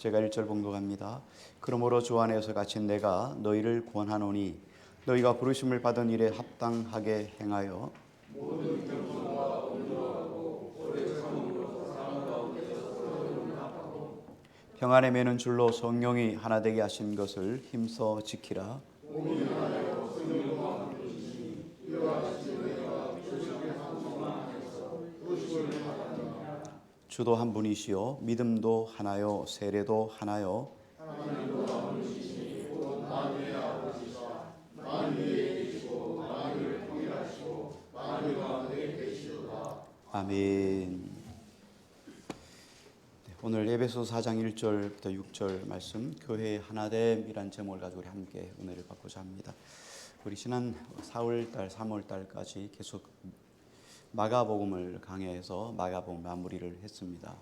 제가 1절 봉독합니다. 그러므로 주 안에서 갇힌 내가 너희를 구원하노니 너희가 부르심을 받은 일에 합당하게 행하여 평안에 매는 줄로 성령이 하나 되게 하신 것을 힘써 지키라. 주도 한 분이시요 믿음도 하나요 세례도 하나요 아멘. 오늘 에베소 4장 1절부터 6절 말씀 교회의 하나됨이란 제목을 가지고 우리 함께 은혜를 받고자 합니다. 우리 지난 4월달 3월달까지 계속 마가복음을 강해해서 마가복음 마무리를 했습니다.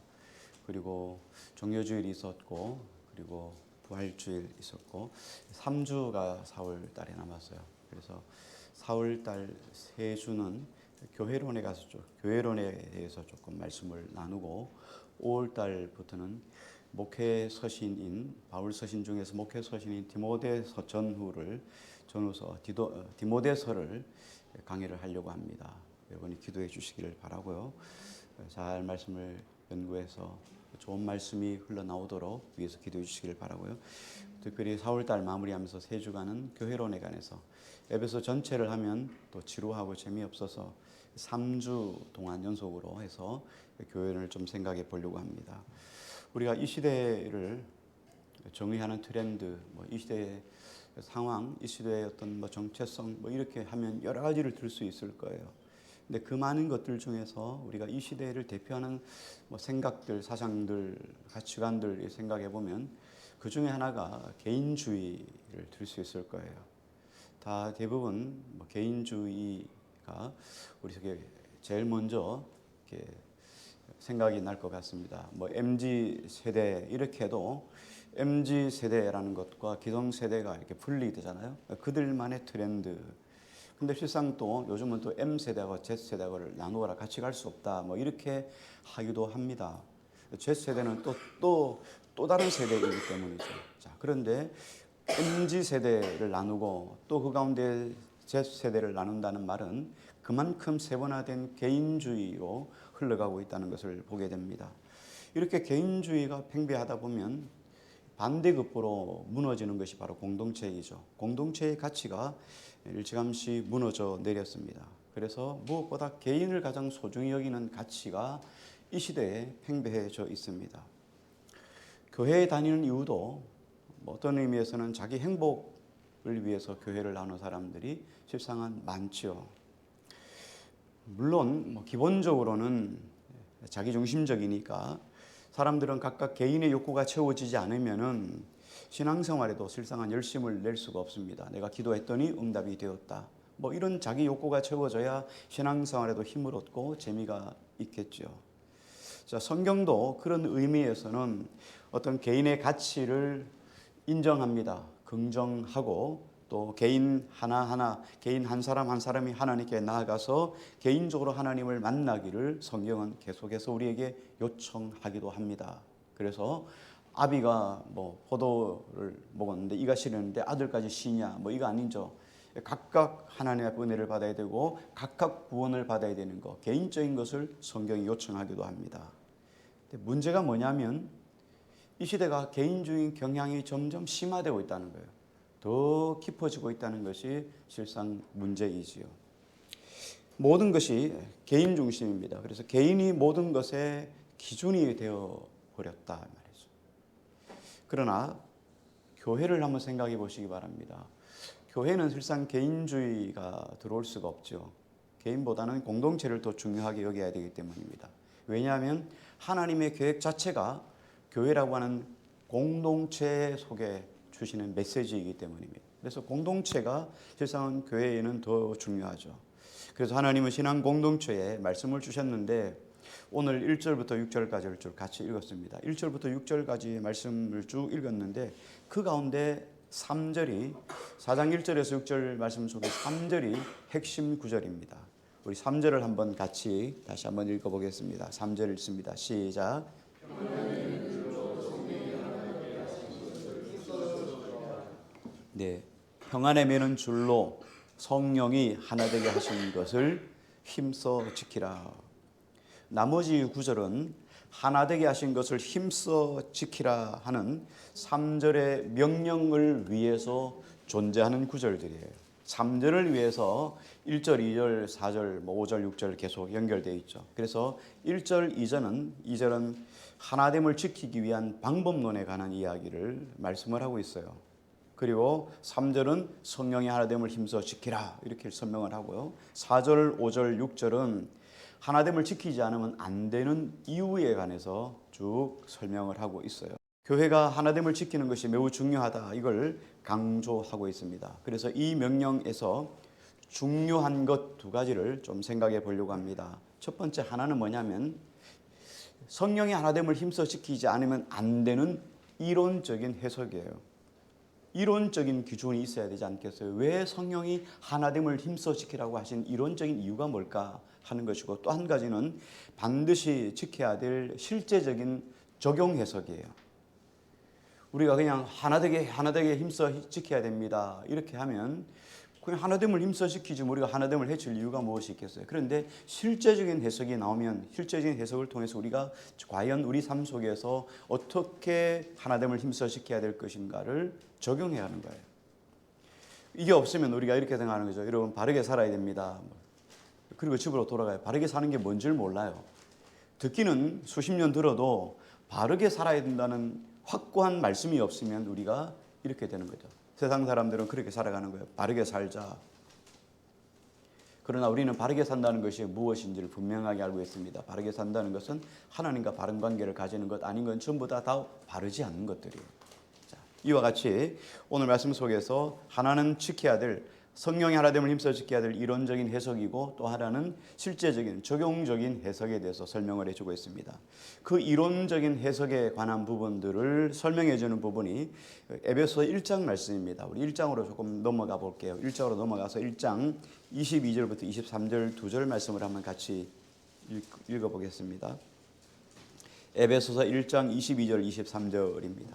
그리고 종료주일이 있었고 그리고 부활주일 있었고 3주가 4월달에 남았어요. 그래서 4월달 3주는 교회론에 가서 교회론에 대해서 조금 말씀을 나누고 5월달부터는 목회 서신인 바울 서신 중에서 목회 서신인 디모데서 전후서 디모데서를 강의를 하려고 합니다. 여러분이 기도해 주시기를 바라고요. 잘 말씀을 연구해서 좋은 말씀이 흘러나오도록 위해서 기도해 주시기를 바라고요. 특별히 4월달 마무리하면서 3주간은 교회론에 관해서 에베소 전체를 하면 또 지루하고 재미없어서 3주 동안 연속으로 해서 교회를 좀 생각해 보려고 합니다. 우리가 이 시대를 정의하는 트렌드, 이 시대의 상황, 이 시대의 어떤 정체성, 이렇게 하면 여러 가지를 들 수 있을 거예요. 근데 그 많은 것들 중에서 우리가 이 시대를 대표하는 생각들, 사상들, 가치관들 생각해 보면 그 중에 하나가 개인주의를 들 수 있을 거예요. 다 대부분 개인주의가 우리 속에 제일 먼저 이렇게 생각이 날 것 같습니다. MZ 세대 이렇게 해도 MZ 세대라는 것과 기성 세대가 이렇게 분리되잖아요. 그들만의 트렌드. 근데 실상 또 요즘은 또 M 세대와 Z 세대를 나누어라 같이 갈 수 없다. 이렇게 하기도 합니다. Z 세대는 또 다른 세대이기 때문이죠. 자, 그런데 MZ 세대를 나누고 또 그 가운데 Z 세대를 나눈다는 말은 그만큼 세분화된 개인주의로 흘러가고 있다는 것을 보게 됩니다. 이렇게 개인주의가 팽배하다 보면 반대급부로 무너지는 것이 바로 공동체이죠. 공동체의 가치가 일찌감치 무너져 내렸습니다. 그래서 무엇보다 개인을 가장 소중히 여기는 가치가 이 시대에 팽배해져 있습니다. 교회에 다니는 이유도 어떤 의미에서는 자기 행복을 위해서 교회를 나누는 사람들이 실상은 많죠. 물론 기본적으로는 자기중심적이니까 사람들은 각각 개인의 욕구가 채워지지 않으면은 신앙생활에도 실상은 열심을 낼 수가 없습니다. 내가 기도했더니 응답이 되었다. 이런 자기 욕구가 채워져야 신앙생활에도 힘을 얻고 재미가 있겠죠. 자, 성경도 그런 의미에서는 어떤 개인의 가치를 인정합니다. 긍정하고 또 개인 하나하나, 개인 한 사람 한 사람이 하나님께 나아가서 개인적으로 하나님을 만나기를 성경은 계속해서 우리에게 요청하기도 합니다. 그래서 아비가 포도를 먹었는데 이가 싫었는데 아들까지 시냐, 이거 아니죠. 각각 하나님의 은혜를 받아야 되고 각각 구원을 받아야 되는 것, 개인적인 것을 성경이 요청하기도 합니다. 근데 문제가 뭐냐면 이 시대가 개인주의 경향이 점점 심화되고 있다는 거예요. 더 깊어지고 있다는 것이 실상 문제이지요. 모든 것이 개인 중심입니다. 그래서 개인이 모든 것의 기준이 되어 버렸다 말이죠. 그러나 교회를 한번 생각해 보시기 바랍니다. 교회는 실상 개인주의가 들어올 수가 없죠. 개인보다는 공동체를 더 중요하게 여겨야 되기 때문입니다. 왜냐하면 하나님의 계획 자체가 교회라고 하는 공동체 속에 주시는 메시지이기 때문입니다. 그래서 공동체가 실상은 교회에는 더 중요하죠. 그래서 하나님은 신앙 공동체에 말씀을 주셨는데 오늘 1절부터 6절까지를 쭉 같이 읽었습니다. 1절부터 6절까지 말씀을 쭉 읽었는데 그 가운데 3절이 4장 1절에서 6절 말씀 속에 3절이 핵심 구절입니다. 우리 3절을 한번 같이 다시 한번 읽어보겠습니다. 3절 읽습니다. 시작. 네, 평안에 매는 줄로 성령이 하나 되게 하신 것을 힘써 지키라. 나머지 구절은 하나 되게 하신 것을 힘써 지키라 하는 3절의 명령을 위해서 존재하는 구절들이에요. 3절을 위해서 1절, 2절, 4절, 5절, 6절 계속 연결되어 있죠. 그래서 1절, 2절은 하나됨을 지키기 위한 방법론에 관한 이야기를 말씀을 하고 있어요. 그리고 3절은 성령의 하나됨을 힘써 지키라 이렇게 설명을 하고요. 4절, 5절, 6절은 하나됨을 지키지 않으면 안 되는 이유에 관해서 쭉 설명을 하고 있어요. 교회가 하나됨을 지키는 것이 매우 중요하다 이걸 강조하고 있습니다. 그래서 이 명령에서 중요한 것 두 가지를 좀 생각해 보려고 합니다. 첫 번째 하나는 뭐냐면 성령의 하나됨을 힘써 지키지 않으면 안 되는 이론적인 해석이에요. 이론적인 기준이 있어야 되지 않겠어요? 왜 성령이 하나됨을 힘써 지키라고 하신 이론적인 이유가 뭘까 하는 것이고, 또 한 가지는 반드시 지켜야 될 실제적인 적용 해석이에요. 우리가 그냥 하나되게 힘써 지켜야 됩니다 이렇게 하면 그냥 하나됨을 힘써 지키지 우리가 하나됨을 해칠 이유가 무엇이 있겠어요? 그런데 실제적인 해석이 나오면 실제적인 해석을 통해서 우리가 과연 우리 삶 속에서 어떻게 하나됨을 힘써 지켜야 될 것인가를 적용해야 하는 거예요. 이게 없으면 우리가 이렇게 생각하는 거죠. 여러분 바르게 살아야 됩니다. 그리고 집으로 돌아가요. 바르게 사는 게 뭔지를 몰라요. 듣기는 수십 년 들어도 바르게 살아야 된다는 확고한 말씀이 없으면 우리가 이렇게 되는 거죠. 세상 사람들은 그렇게 살아가는 거예요. 바르게 살자. 그러나 우리는 바르게 산다는 것이 무엇인지를 분명하게 알고 있습니다. 바르게 산다는 것은 하나님과 바른 관계를 가지는 것 아닌 건 전부 다 바르지 않는 것들이에요. 자, 이와 같이 오늘 말씀 속에서 하나는 지켜야 될 성령의 하나됨을 힘써 지켜야 될 이론적인 해석이고, 또 하나는 실제적인 적용적인 해석에 대해서 설명을 해주고 있습니다. 그 이론적인 해석에 관한 부분들을 설명해 주는 부분이 에베소 1장 말씀입니다. 우리 1장으로 조금 넘어가 볼게요. 1장으로 넘어가서 1장 22절부터 23절 2절 말씀을 한번 같이 읽어보겠습니다. 에베소서 1장 22절 23절입니다.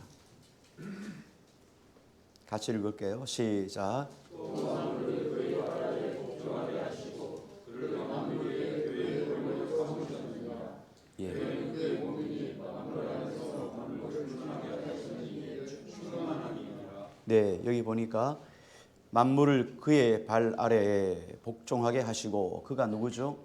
같이 읽을게요. 시작. 네, 여기 보니까 만물을 그의 발 아래에 복종하게 하시고, 그가 누구죠?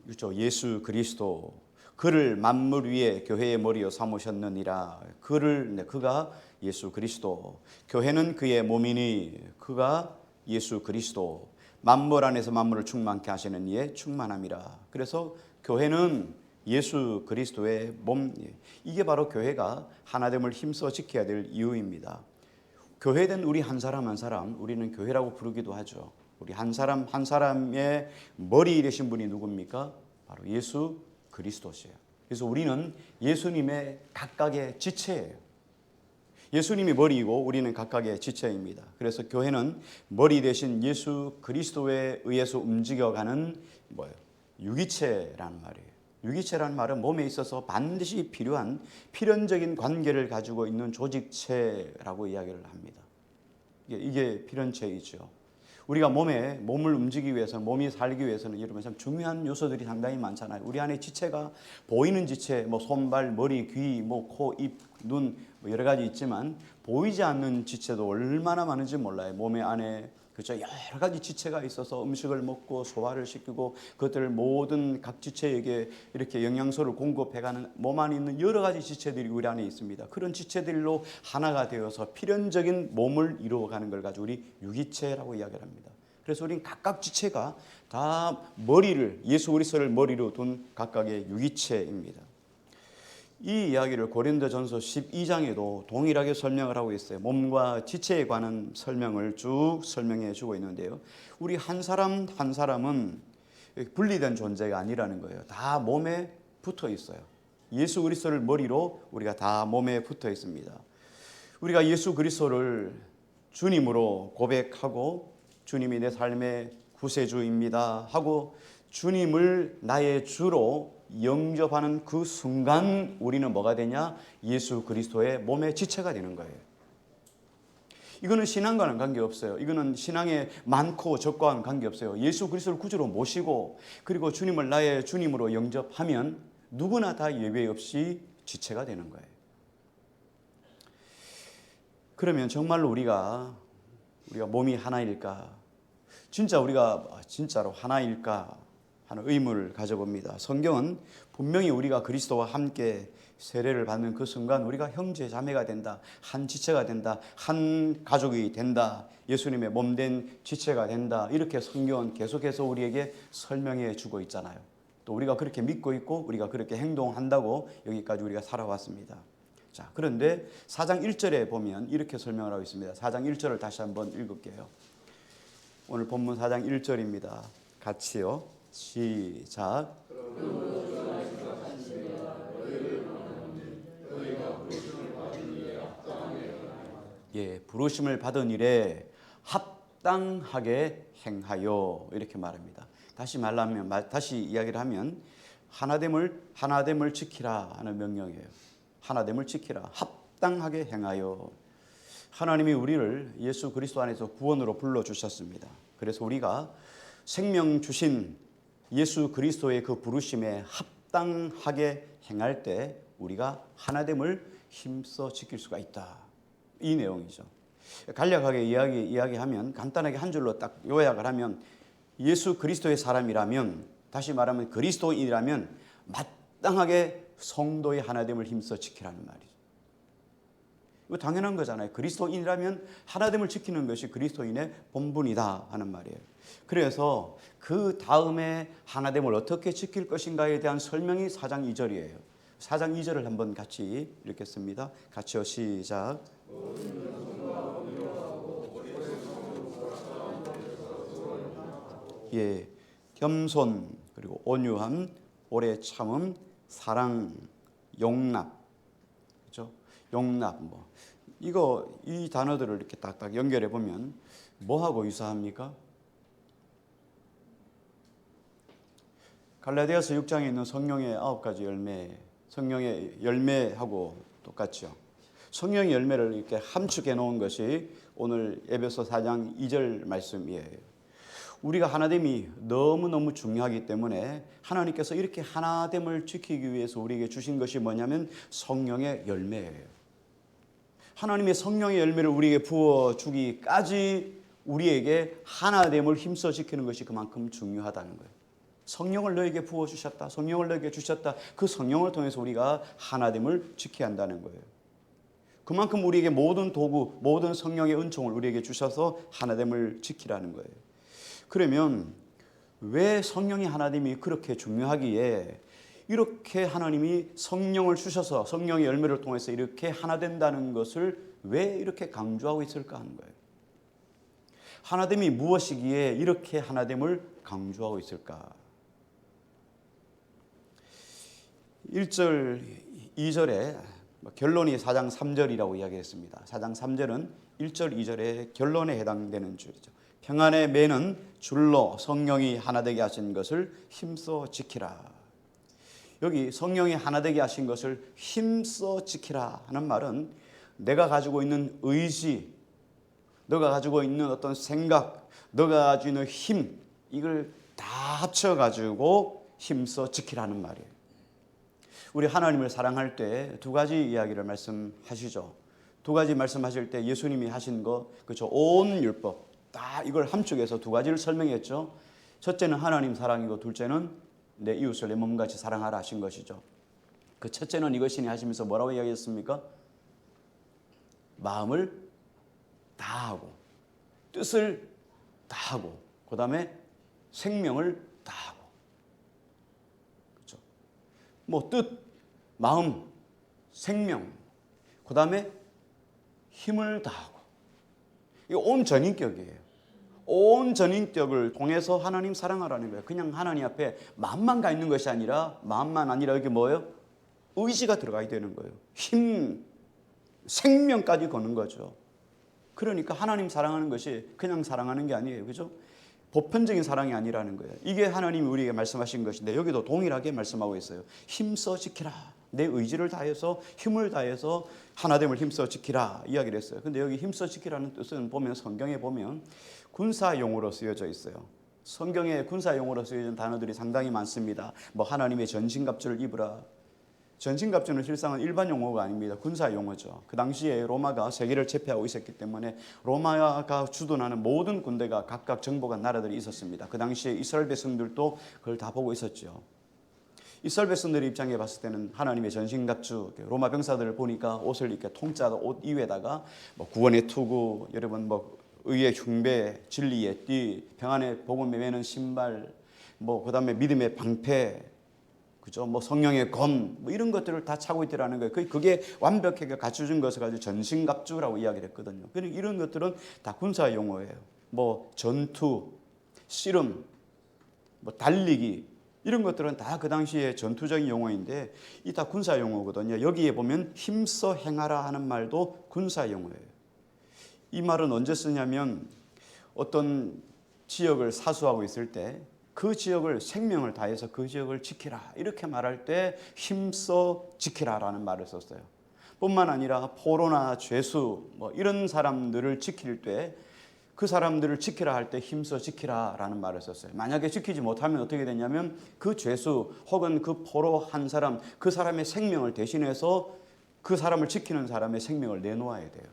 그렇죠. 예수 그리스도. 그를 만물 위에 교회의 머리로 삼으셨느니라. 그가 예수 그리스도. 교회는 그의 몸이니 그가 예수 그리스도. 만물 안에서 만물을 충만케 하시는 이의 충만함이라. 그래서 교회는 예수 그리스도의 몸. 이게 바로 교회가 하나됨을 힘써 지켜야 될 이유입니다. 교회된 우리 한 사람 한 사람, 우리는 교회라고 부르기도 하죠. 우리 한 사람 한 사람의 머리 되신 분이 누굽니까? 바로 예수 그리스도시에요. 그래서 우리는 예수님의 각각의 지체예요. 예수님이 머리이고 우리는 각각의 지체입니다. 그래서 교회는 머리 대신 예수 그리스도에 의해서 움직여가는 유기체라는 말이에요. 유기체라는 말은 몸에 있어서 반드시 필요한 필연적인 관계를 가지고 있는 조직체라고 이야기를 합니다. 이게 필연체이죠. 우리가 몸을 움직이기 위해서, 몸이 살기 위해서는 여러분 참 중요한 요소들이 상당히 많잖아요. 우리 안에 지체가 보이는 지체, 손, 발, 머리, 귀, 코, 입, 눈 여러 가지 있지만 보이지 않는 지체도 얼마나 많은지 몰라요. 몸의 안에 그렇죠. 여러 가지 지체가 있어서 음식을 먹고 소화를 시키고 그것들 모든 각 지체에게 이렇게 영양소를 공급해가는 몸 안에 있는 여러 가지 지체들이 우리 안에 있습니다. 그런 지체들로 하나가 되어서 필연적인 몸을 이루어가는 걸 가지고 우리 유기체라고 이야기를 합니다. 그래서 우리는 각각 지체가 다 예수 그리스도를 머리로 둔 각각의 유기체입니다. 이 이야기를 고린도전서 12장에도 동일하게 설명을 하고 있어요. 몸과 지체에 관한 설명을 쭉 설명해 주고 있는데요. 우리 한 사람 한 사람은 분리된 존재가 아니라는 거예요. 다 몸에 붙어 있어요. 예수 그리스도를 머리로 우리가 다 몸에 붙어 있습니다. 우리가 예수 그리스도를 주님으로 고백하고 주님이 내 삶의 구세주입니다 하고 주님을 나의 주로 영접하는 그 순간 우리는 뭐가 되냐? 예수 그리스도의 몸의 지체가 되는 거예요. 이거는 신앙과는 관계없어요. 이거는 신앙의 많고 적과는 관계없어요. 예수 그리스도를 구주로 모시고 그리고 주님을 나의 주님으로 영접하면 누구나 다 예외 없이 지체가 되는 거예요. 그러면 정말로 우리가 몸이 하나일까? 진짜 우리가 진짜로 하나일까 하는 의문을 가져봅니다. 성경은 분명히 우리가 그리스도와 함께 세례를 받는 그 순간 우리가 형제 자매가 된다, 한 지체가 된다, 한 가족이 된다, 예수님의 몸된 지체가 된다, 이렇게 성경은 계속해서 우리에게 설명해 주고 있잖아요. 또 우리가 그렇게 믿고 있고 우리가 그렇게 행동한다고 여기까지 우리가 살아왔습니다. 자, 그런데 4장 1절에 보면 이렇게 설명을 하고 있습니다. 4장 1절을 다시 한번 읽을게요. 오늘 본문 4장 1절입니다. 같이요. 시작. 예, 부르심을 받은 일에 합당하게 행하여, 이렇게 말합니다. 다시 이야기를 하면 하나됨을 지키라 하는 명령이에요. 하나됨을 지키라, 합당하게 행하여. 하나님이 우리를 예수 그리스도 안에서 구원으로 불러주셨습니다. 그래서 우리가 생명 주신 예수 그리스도의 그 부르심에 합당하게 행할 때 우리가 하나됨을 힘써 지킬 수가 있다. 이 내용이죠. 간략하게 이야기하면, 간단하게 한 줄로 딱 요약을 하면, 예수 그리스도의 사람이라면, 다시 말하면 그리스도인이라면 마땅하게 성도의 하나됨을 힘써 지키라는 말이죠. 이거 당연한 거잖아요. 그리스도인이라면 하나됨을 지키는 것이 그리스도인의 본분이다 하는 말이에요. 그래서 그 다음에 하나됨을 어떻게 지킬 것인가에 대한 설명이 4장 2절이에요. 4장 2절을 한번 같이 읽겠습니다. 같이요. 시작. 예, 겸손, 그리고 온유함, 오래 참음, 사랑, 용납, 그렇죠? 용납, 이 단어들을 이렇게 딱딱 연결해 보면 뭐하고 유사합니까? 갈라디아서 6장에 있는 성령의 9가지 열매, 성령의 열매하고 똑같죠. 성령의 열매를 이렇게 함축해 놓은 것이 오늘 에베소 4장 2절 말씀이에요. 우리가 하나됨이 너무너무 중요하기 때문에 하나님께서 이렇게 하나됨을 지키기 위해서 우리에게 주신 것이 뭐냐면 성령의 열매예요. 하나님의 성령의 열매를 우리에게 부어주기까지 우리에게 하나됨을 힘써 지키는 것이 그만큼 중요하다는 거예요. 성령을 너에게 부어주셨다, 성령을 너에게 주셨다. 그 성령을 통해서 우리가 하나됨을 지켜야 한다는 거예요. 그만큼 우리에게 모든 도구, 모든 성령의 은총을 우리에게 주셔서 하나됨을 지키라는 거예요. 그러면 왜 성령의 하나됨이 그렇게 중요하기에 이렇게 하나님이 성령을 주셔서 성령의 열매를 통해서 이렇게 하나 된다는 것을 왜 이렇게 강조하고 있을까 하는 거예요. 하나됨이 무엇이기에 이렇게 하나됨을 강조하고 있을까? 1절, 2절에 결론이 4장 3절이라고 이야기했습니다. 4장 3절은 1절, 2절의 결론에 해당되는 줄이죠. 평안의 매는 줄로 성령이 하나 되게 하신 것을 힘써 지키라. 여기 성령이 하나 되게 하신 것을 힘써 지키라 하는 말은 내가 가지고 있는 의지, 너가 가지고 있는 어떤 생각, 너가 가지고 있는 힘, 이걸 다 합쳐가지고 힘써 지키라는 말이에요. 우리 하나님을 사랑할 때 두 가지 이야기를 말씀하시죠. 두 가지 말씀하실 때 예수님이 하신 거, 그렇죠? 온 율법, 다 이걸 함축해서 두 가지를 설명했죠. 첫째는 하나님 사랑이고 둘째는 내 이웃을 내 몸같이 사랑하라 하신 것이죠. 그 첫째는 이것이니 하시면서 뭐라고 이야기했습니까? 마음을 다하고 뜻을 다하고 그 다음에 생명을 다하고, 그렇죠? 뜻, 마음, 생명, 그 다음에 힘을 다하고. 이게 온 전인격이에요. 온 전인격을 통해서 하나님 사랑하라는 거예요. 그냥 하나님 앞에 마음만 가 있는 것이 아니라, 마음만 아니라 이게 뭐예요? 의지가 들어가야 되는 거예요. 힘, 생명까지 거는 거죠. 그러니까 하나님 사랑하는 것이 그냥 사랑하는 게 아니에요. 그죠? 보편적인 사랑이 아니라는 거예요. 이게 하나님이 우리에게 말씀하신 것인데 여기도 동일하게 말씀하고 있어요. 힘써 지키라. 내 의지를 다해서 힘을 다해서 하나됨을 힘써 지키라 이야기를 했어요. 근데 여기 힘써 지키라는 뜻은 보면 성경에 보면 군사용어로 쓰여져 있어요. 성경에 군사용어로 쓰여진 단어들이 상당히 많습니다. 뭐 하나님의 전신갑주를 입으라. 전신갑주는 실상은 일반 용어가 아닙니다. 군사 용어죠. 그 당시에 로마가 세계를 제패하고 있었기 때문에 로마가 주둔하는 모든 군대가 각각 정복한 나라들이 있었습니다. 그 당시에 이스라엘 백성들도 그걸 다 보고 있었죠. 이스라엘 백성들의 입장에 봤을 때는 하나님의 전신갑주, 로마 병사들을 보니까 옷을 이렇게 통짜 옷 이외에다가 뭐 구원의 투구, 여러분 뭐 의의 흉배, 진리의 띠, 평안의 복음에 매는 신발, 뭐 그다음에 믿음의 방패, 그죠? 뭐 성령의 검, 뭐 이런 것들을 다 차고 있더라는 거예요. 그게 완벽하게 갖춰준 것을 가지고 전신갑주라고 이야기를 했거든요. 그러니까 이런 것들은 다 군사 용어예요. 뭐 전투, 씨름, 뭐 달리기 이런 것들은 다 그 당시에 전투적인 용어인데 이 다 군사 용어거든요. 여기에 보면 힘써 행하라 하는 말도 군사 용어예요. 이 말은 언제 쓰냐면 어떤 지역을 사수하고 있을 때 그 지역을 생명을 다해서 그 지역을 지키라 이렇게 말할 때 힘써 지키라라는 말을 썼어요. 뿐만 아니라 포로나 죄수 뭐 이런 사람들을 지킬 때 그 사람들을 지키라 할 때 힘써 지키라라는 말을 썼어요. 만약에 지키지 못하면 어떻게 되냐면 그 죄수 혹은 그 포로 한 사람 그 사람의 생명을 대신해서 그 사람을 지키는 사람의 생명을 내놓아야 돼요.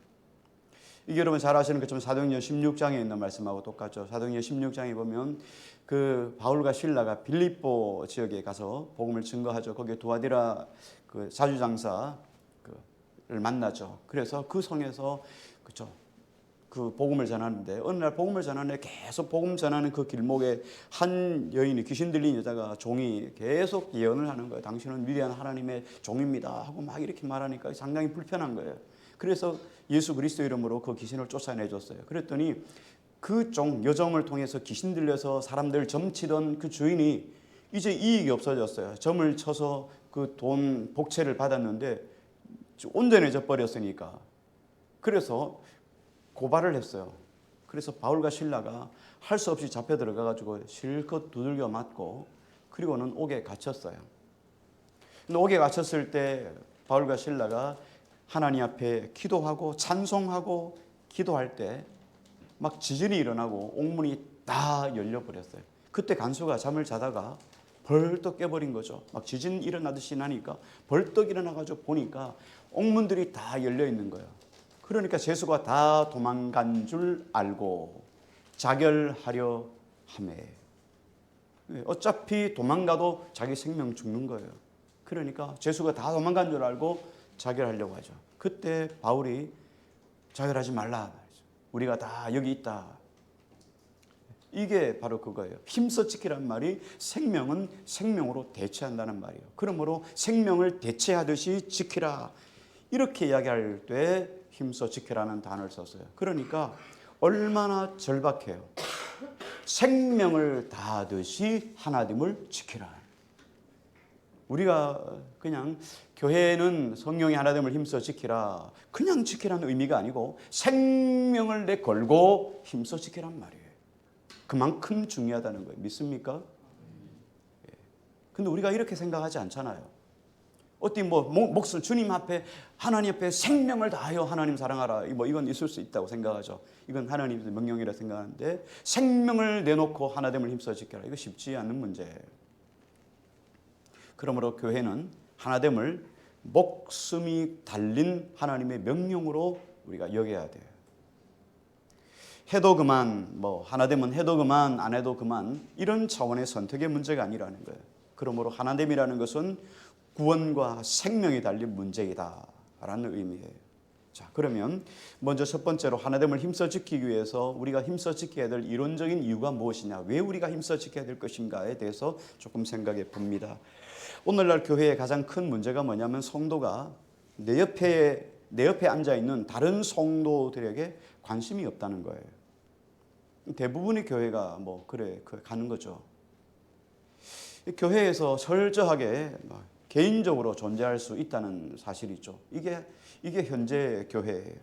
이게 여러분 잘 아시는 것처럼 사도행전 16장에 있는 말씀하고 똑같죠. 사도행전 16장에 보면 그 바울과 실라가 빌립보 지역에 가서 복음을 증거하죠. 거기에 두아디라 그 사주장사를 만나죠. 그래서 그 성에서 그죠. 그 복음을 전하는데 어느 날 복음을 전하는데 계속 복음 전하는 그 길목에 한 여인이 귀신 들린 여자가 종이 계속 예언을 하는 거예요. 당신은 위대한 하나님의 종입니다 하고 막 이렇게 말하니까 상당히 불편한 거예요. 그래서 예수 그리스도 이름으로 그 귀신을 쫓아내줬어요. 그랬더니 그 여종을 통해서 귀신 들려서 사람들 점치던 그 주인이 이제 이익이 없어졌어요. 점을 쳐서 그 돈 복채를 받았는데 온전해져 버렸으니까. 그래서 고발을 했어요. 그래서 바울과 실라가 할 수 없이 잡혀 들어가가지고 실컷 두들겨 맞고 그리고는 옥에 갇혔어요. 근데 옥에 갇혔을 때 바울과 실라가 하나님 앞에 기도하고 찬송하고 기도할 때 막 지진이 일어나고 옥문이 다 열려버렸어요. 그때 간수가 잠을 자다가 벌떡 깨버린 거죠. 막 지진 일어나듯이 나니까 벌떡 일어나가지고 보니까 옥문들이 다 열려 있는 거예요. 그러니까 죄수가 다 도망간 줄 알고 자결하려 하매 어차피 도망가도 자기 생명 죽는 거예요. 그러니까 죄수가 다 도망간 줄 알고 자결하려고 하죠. 그때 바울이 자결하지 말라. 우리가 다 여기 있다. 이게 바로 그거예요. 힘써 지키란 말이 생명은 생명으로 대체한다는 말이에요. 그러므로 생명을 대체하듯이 지키라. 이렇게 이야기할 때 힘써 지키라는 단어를 썼어요. 그러니까 얼마나 절박해요. 생명을 다하듯이 하나됨을 지키라. 우리가 그냥 교회는 성령의 하나됨을 힘써 지키라. 그냥 지키라는 의미가 아니고 생명을 내걸고 힘써 지키란 말이에요. 그만큼 중요하다는 거예요. 믿습니까? 근데 우리가 이렇게 생각하지 않잖아요. 어디 뭐 목숨 주님 앞에 하나님 앞에 생명을 다하여 하나님 사랑하라. 뭐 이건 있을 수 있다고 생각하죠. 이건 하나님의 명령이라 생각하는데 생명을 내놓고 하나됨을 힘써 지켜라. 이거 쉽지 않은 문제예요. 그러므로 교회는 하나됨을 목숨이 달린 하나님의 명령으로 우리가 여겨야 돼요. 해도 그만, 뭐 하나됨은 해도 그만, 안 해도 그만 이런 차원의 선택의 문제가 아니라는 거예요. 그러므로 하나됨이라는 것은 구원과 생명이 달린 문제이다라는 의미예요. 자, 그러면 먼저 첫 번째로 하나됨을 힘써 지키기 위해서 우리가 힘써 지켜야 될 이론적인 이유가 무엇이냐, 왜 우리가 힘써 지켜야 될 것인가에 대해서 조금 생각해 봅니다. 오늘날 교회의 가장 큰 문제가 뭐냐면 성도가 내 옆에 앉아 있는 다른 성도들에게 관심이 없다는 거예요. 대부분의 교회가 뭐 그래 가는 거죠. 교회에서 철저하게 개인적으로 존재할 수 있다는 사실이죠. 이게 현재 교회예요.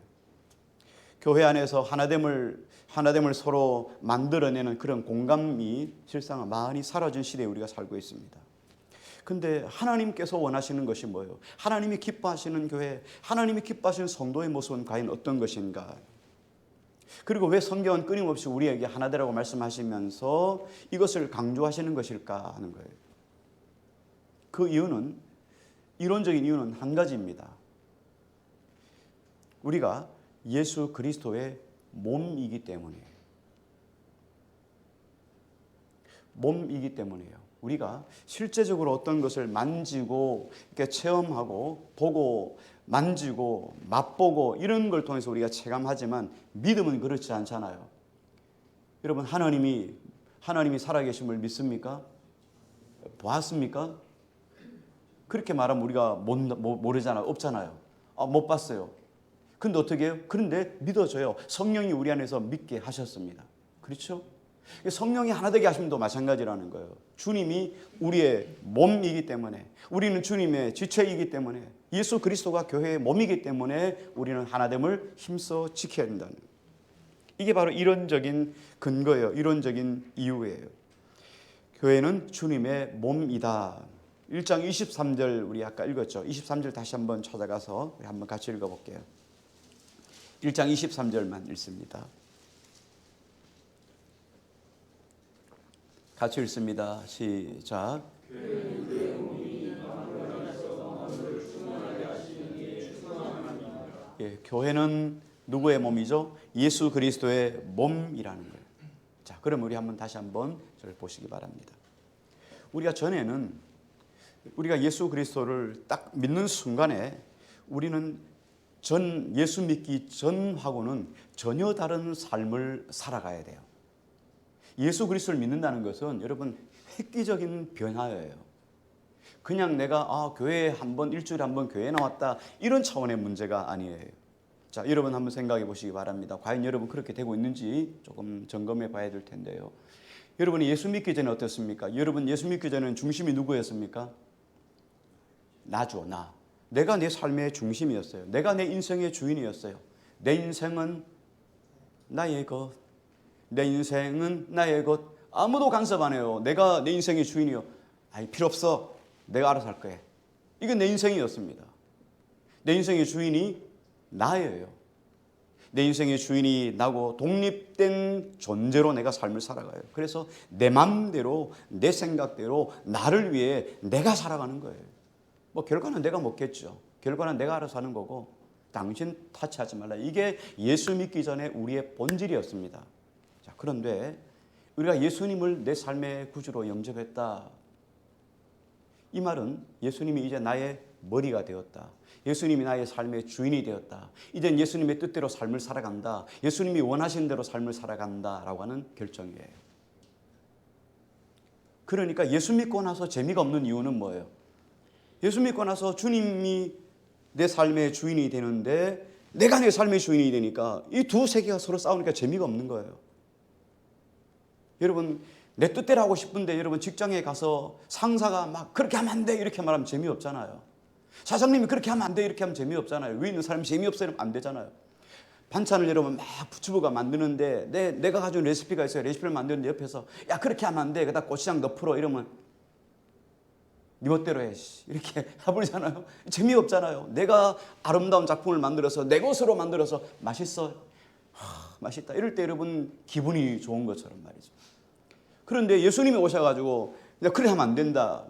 교회 안에서 하나됨을 서로 만들어내는 그런 공감이 실상 많이 사라진 시대에 우리가 살고 있습니다. 근데 하나님께서 원하시는 것이 뭐예요? 하나님이 기뻐하시는 교회, 하나님이 기뻐하시는 성도의 모습은 과연 어떤 것인가? 그리고 왜 성경은 끊임없이 우리에게 하나되라고 말씀하시면서 이것을 강조하시는 것일까 하는 거예요. 그 이유는, 이론적인 이유는 한 가지입니다. 우리가 예수 그리스도의 몸이기 때문이에요. 몸이기 때문이에요. 우리가 실제적으로 어떤 것을 만지고 이렇게 체험하고 보고 만지고 맛보고 이런 걸 통해서 우리가 체감하지만 믿음은 그렇지 않잖아요. 여러분, 하나님이 살아계심을 믿습니까? 보았습니까? 그렇게 말하면 우리가 모르잖아요. 없잖아요. 못 봤어요. 근데 어떻게 해요? 그런데 믿어져요. 성령이 우리 안에서 믿게 하셨습니다. 그렇죠? 성령이 하나 되게 하심도 마찬가지라는 거예요. 주님이 우리의 몸이기 때문에, 우리는 주님의 지체이기 때문에, 예수 그리스도가 교회의 몸이기 때문에 우리는 하나됨을 힘써 지켜야 된다는 거예요. 이게 바로 이론적인 근거예요. 이론적인 이유예요. 교회는 주님의 몸이다. 1장 23절 우리 아까 읽었죠. 23절 다시 한번 찾아가서 우리 한번 같이 읽어볼게요. 1장 23절만 읽습니다. 같이 읽습니다. 시작. 예, 교회는 누구의 몸이죠? 예수 그리스도의 몸이라는 거예요. 자, 그럼 우리 다시 한번 저를 보시기 바랍니다. 우리가 전에는 우리가 예수 그리스도를 딱 믿는 순간에 우리는 예수 믿기 전하고는 전혀 다른 삶을 살아가야 돼요. 예수 그리스도를 믿는다는 것은 여러분 획기적인 변화예요. 그냥 내가 교회에 일주일에 한 번 교회에 나왔다 이런 차원의 문제가 아니에요. 자, 여러분 한번 생각해 보시기 바랍니다. 과연 여러분 그렇게 되고 있는지 조금 점검해 봐야 될 텐데요. 여러분이 예수 믿기 전에 어땠습니까? 여러분 예수 믿기 전에는 중심이 누구였습니까? 나죠, 나. 내가 내 삶의 중심이었어요. 내가 내 인생의 주인이었어요. 내 인생은 나의 것. 내 인생은 나의 것. 아무도 간섭 안 해요. 내가 내 인생의 주인이요. 필요 없어. 내가 알아서 할 거야. 이건 내 인생이었습니다. 내 인생의 주인이 나예요. 내 인생의 주인이 나고 독립된 존재로 내가 삶을 살아가요. 그래서 내 마음대로 내 생각대로 나를 위해 내가 살아가는 거예요. 결과는 내가 먹겠죠. 결과는 내가 알아서 하는 거고 당신 타치하지 말라. 이게 예수 믿기 전에 우리의 본질이었습니다. 자, 그런데 우리가 예수님을 내 삶의 구주로 영접했다. 이 말은 예수님이 이제 나의 머리가 되었다. 예수님이 나의 삶의 주인이 되었다. 이젠 예수님의 뜻대로 삶을 살아간다. 예수님이 원하신 대로 삶을 살아간다라고 하는 결정이에요. 그러니까 예수 믿고 나서 재미가 없는 이유는 뭐예요? 예수 믿고 나서 주님이 내 삶의 주인이 되는데 내가 내 삶의 주인이 되니까 이 두 세계가 서로 싸우니까 재미가 없는 거예요. 여러분 내 뜻대로 하고 싶은데 여러분 직장에 가서 상사가 막 그렇게 하면 안 돼 이렇게 말하면 재미없잖아요. 사장님이 그렇게 하면 안 돼 이렇게 하면 재미없잖아요. 위에 있는 사람이 재미없어 이러면 안 되잖아요. 반찬을 여러분 막 부추부가 만드는데 내가 가져온 레시피가 있어요. 레시피를 만드는데 옆에서 야 그렇게 하면 안 돼. 그다 고추장 너 풀어 이러면 네 멋대로 해 이렇게 해버리잖아요. 재미없잖아요. 내가 아름다운 작품을 만들어서 내 것으로 만들어서 맛있어 맛있다 이럴 때 여러분 기분이 좋은 것처럼 말이죠. 그런데 예수님이 오셔가지고 그래 하면 안 된다.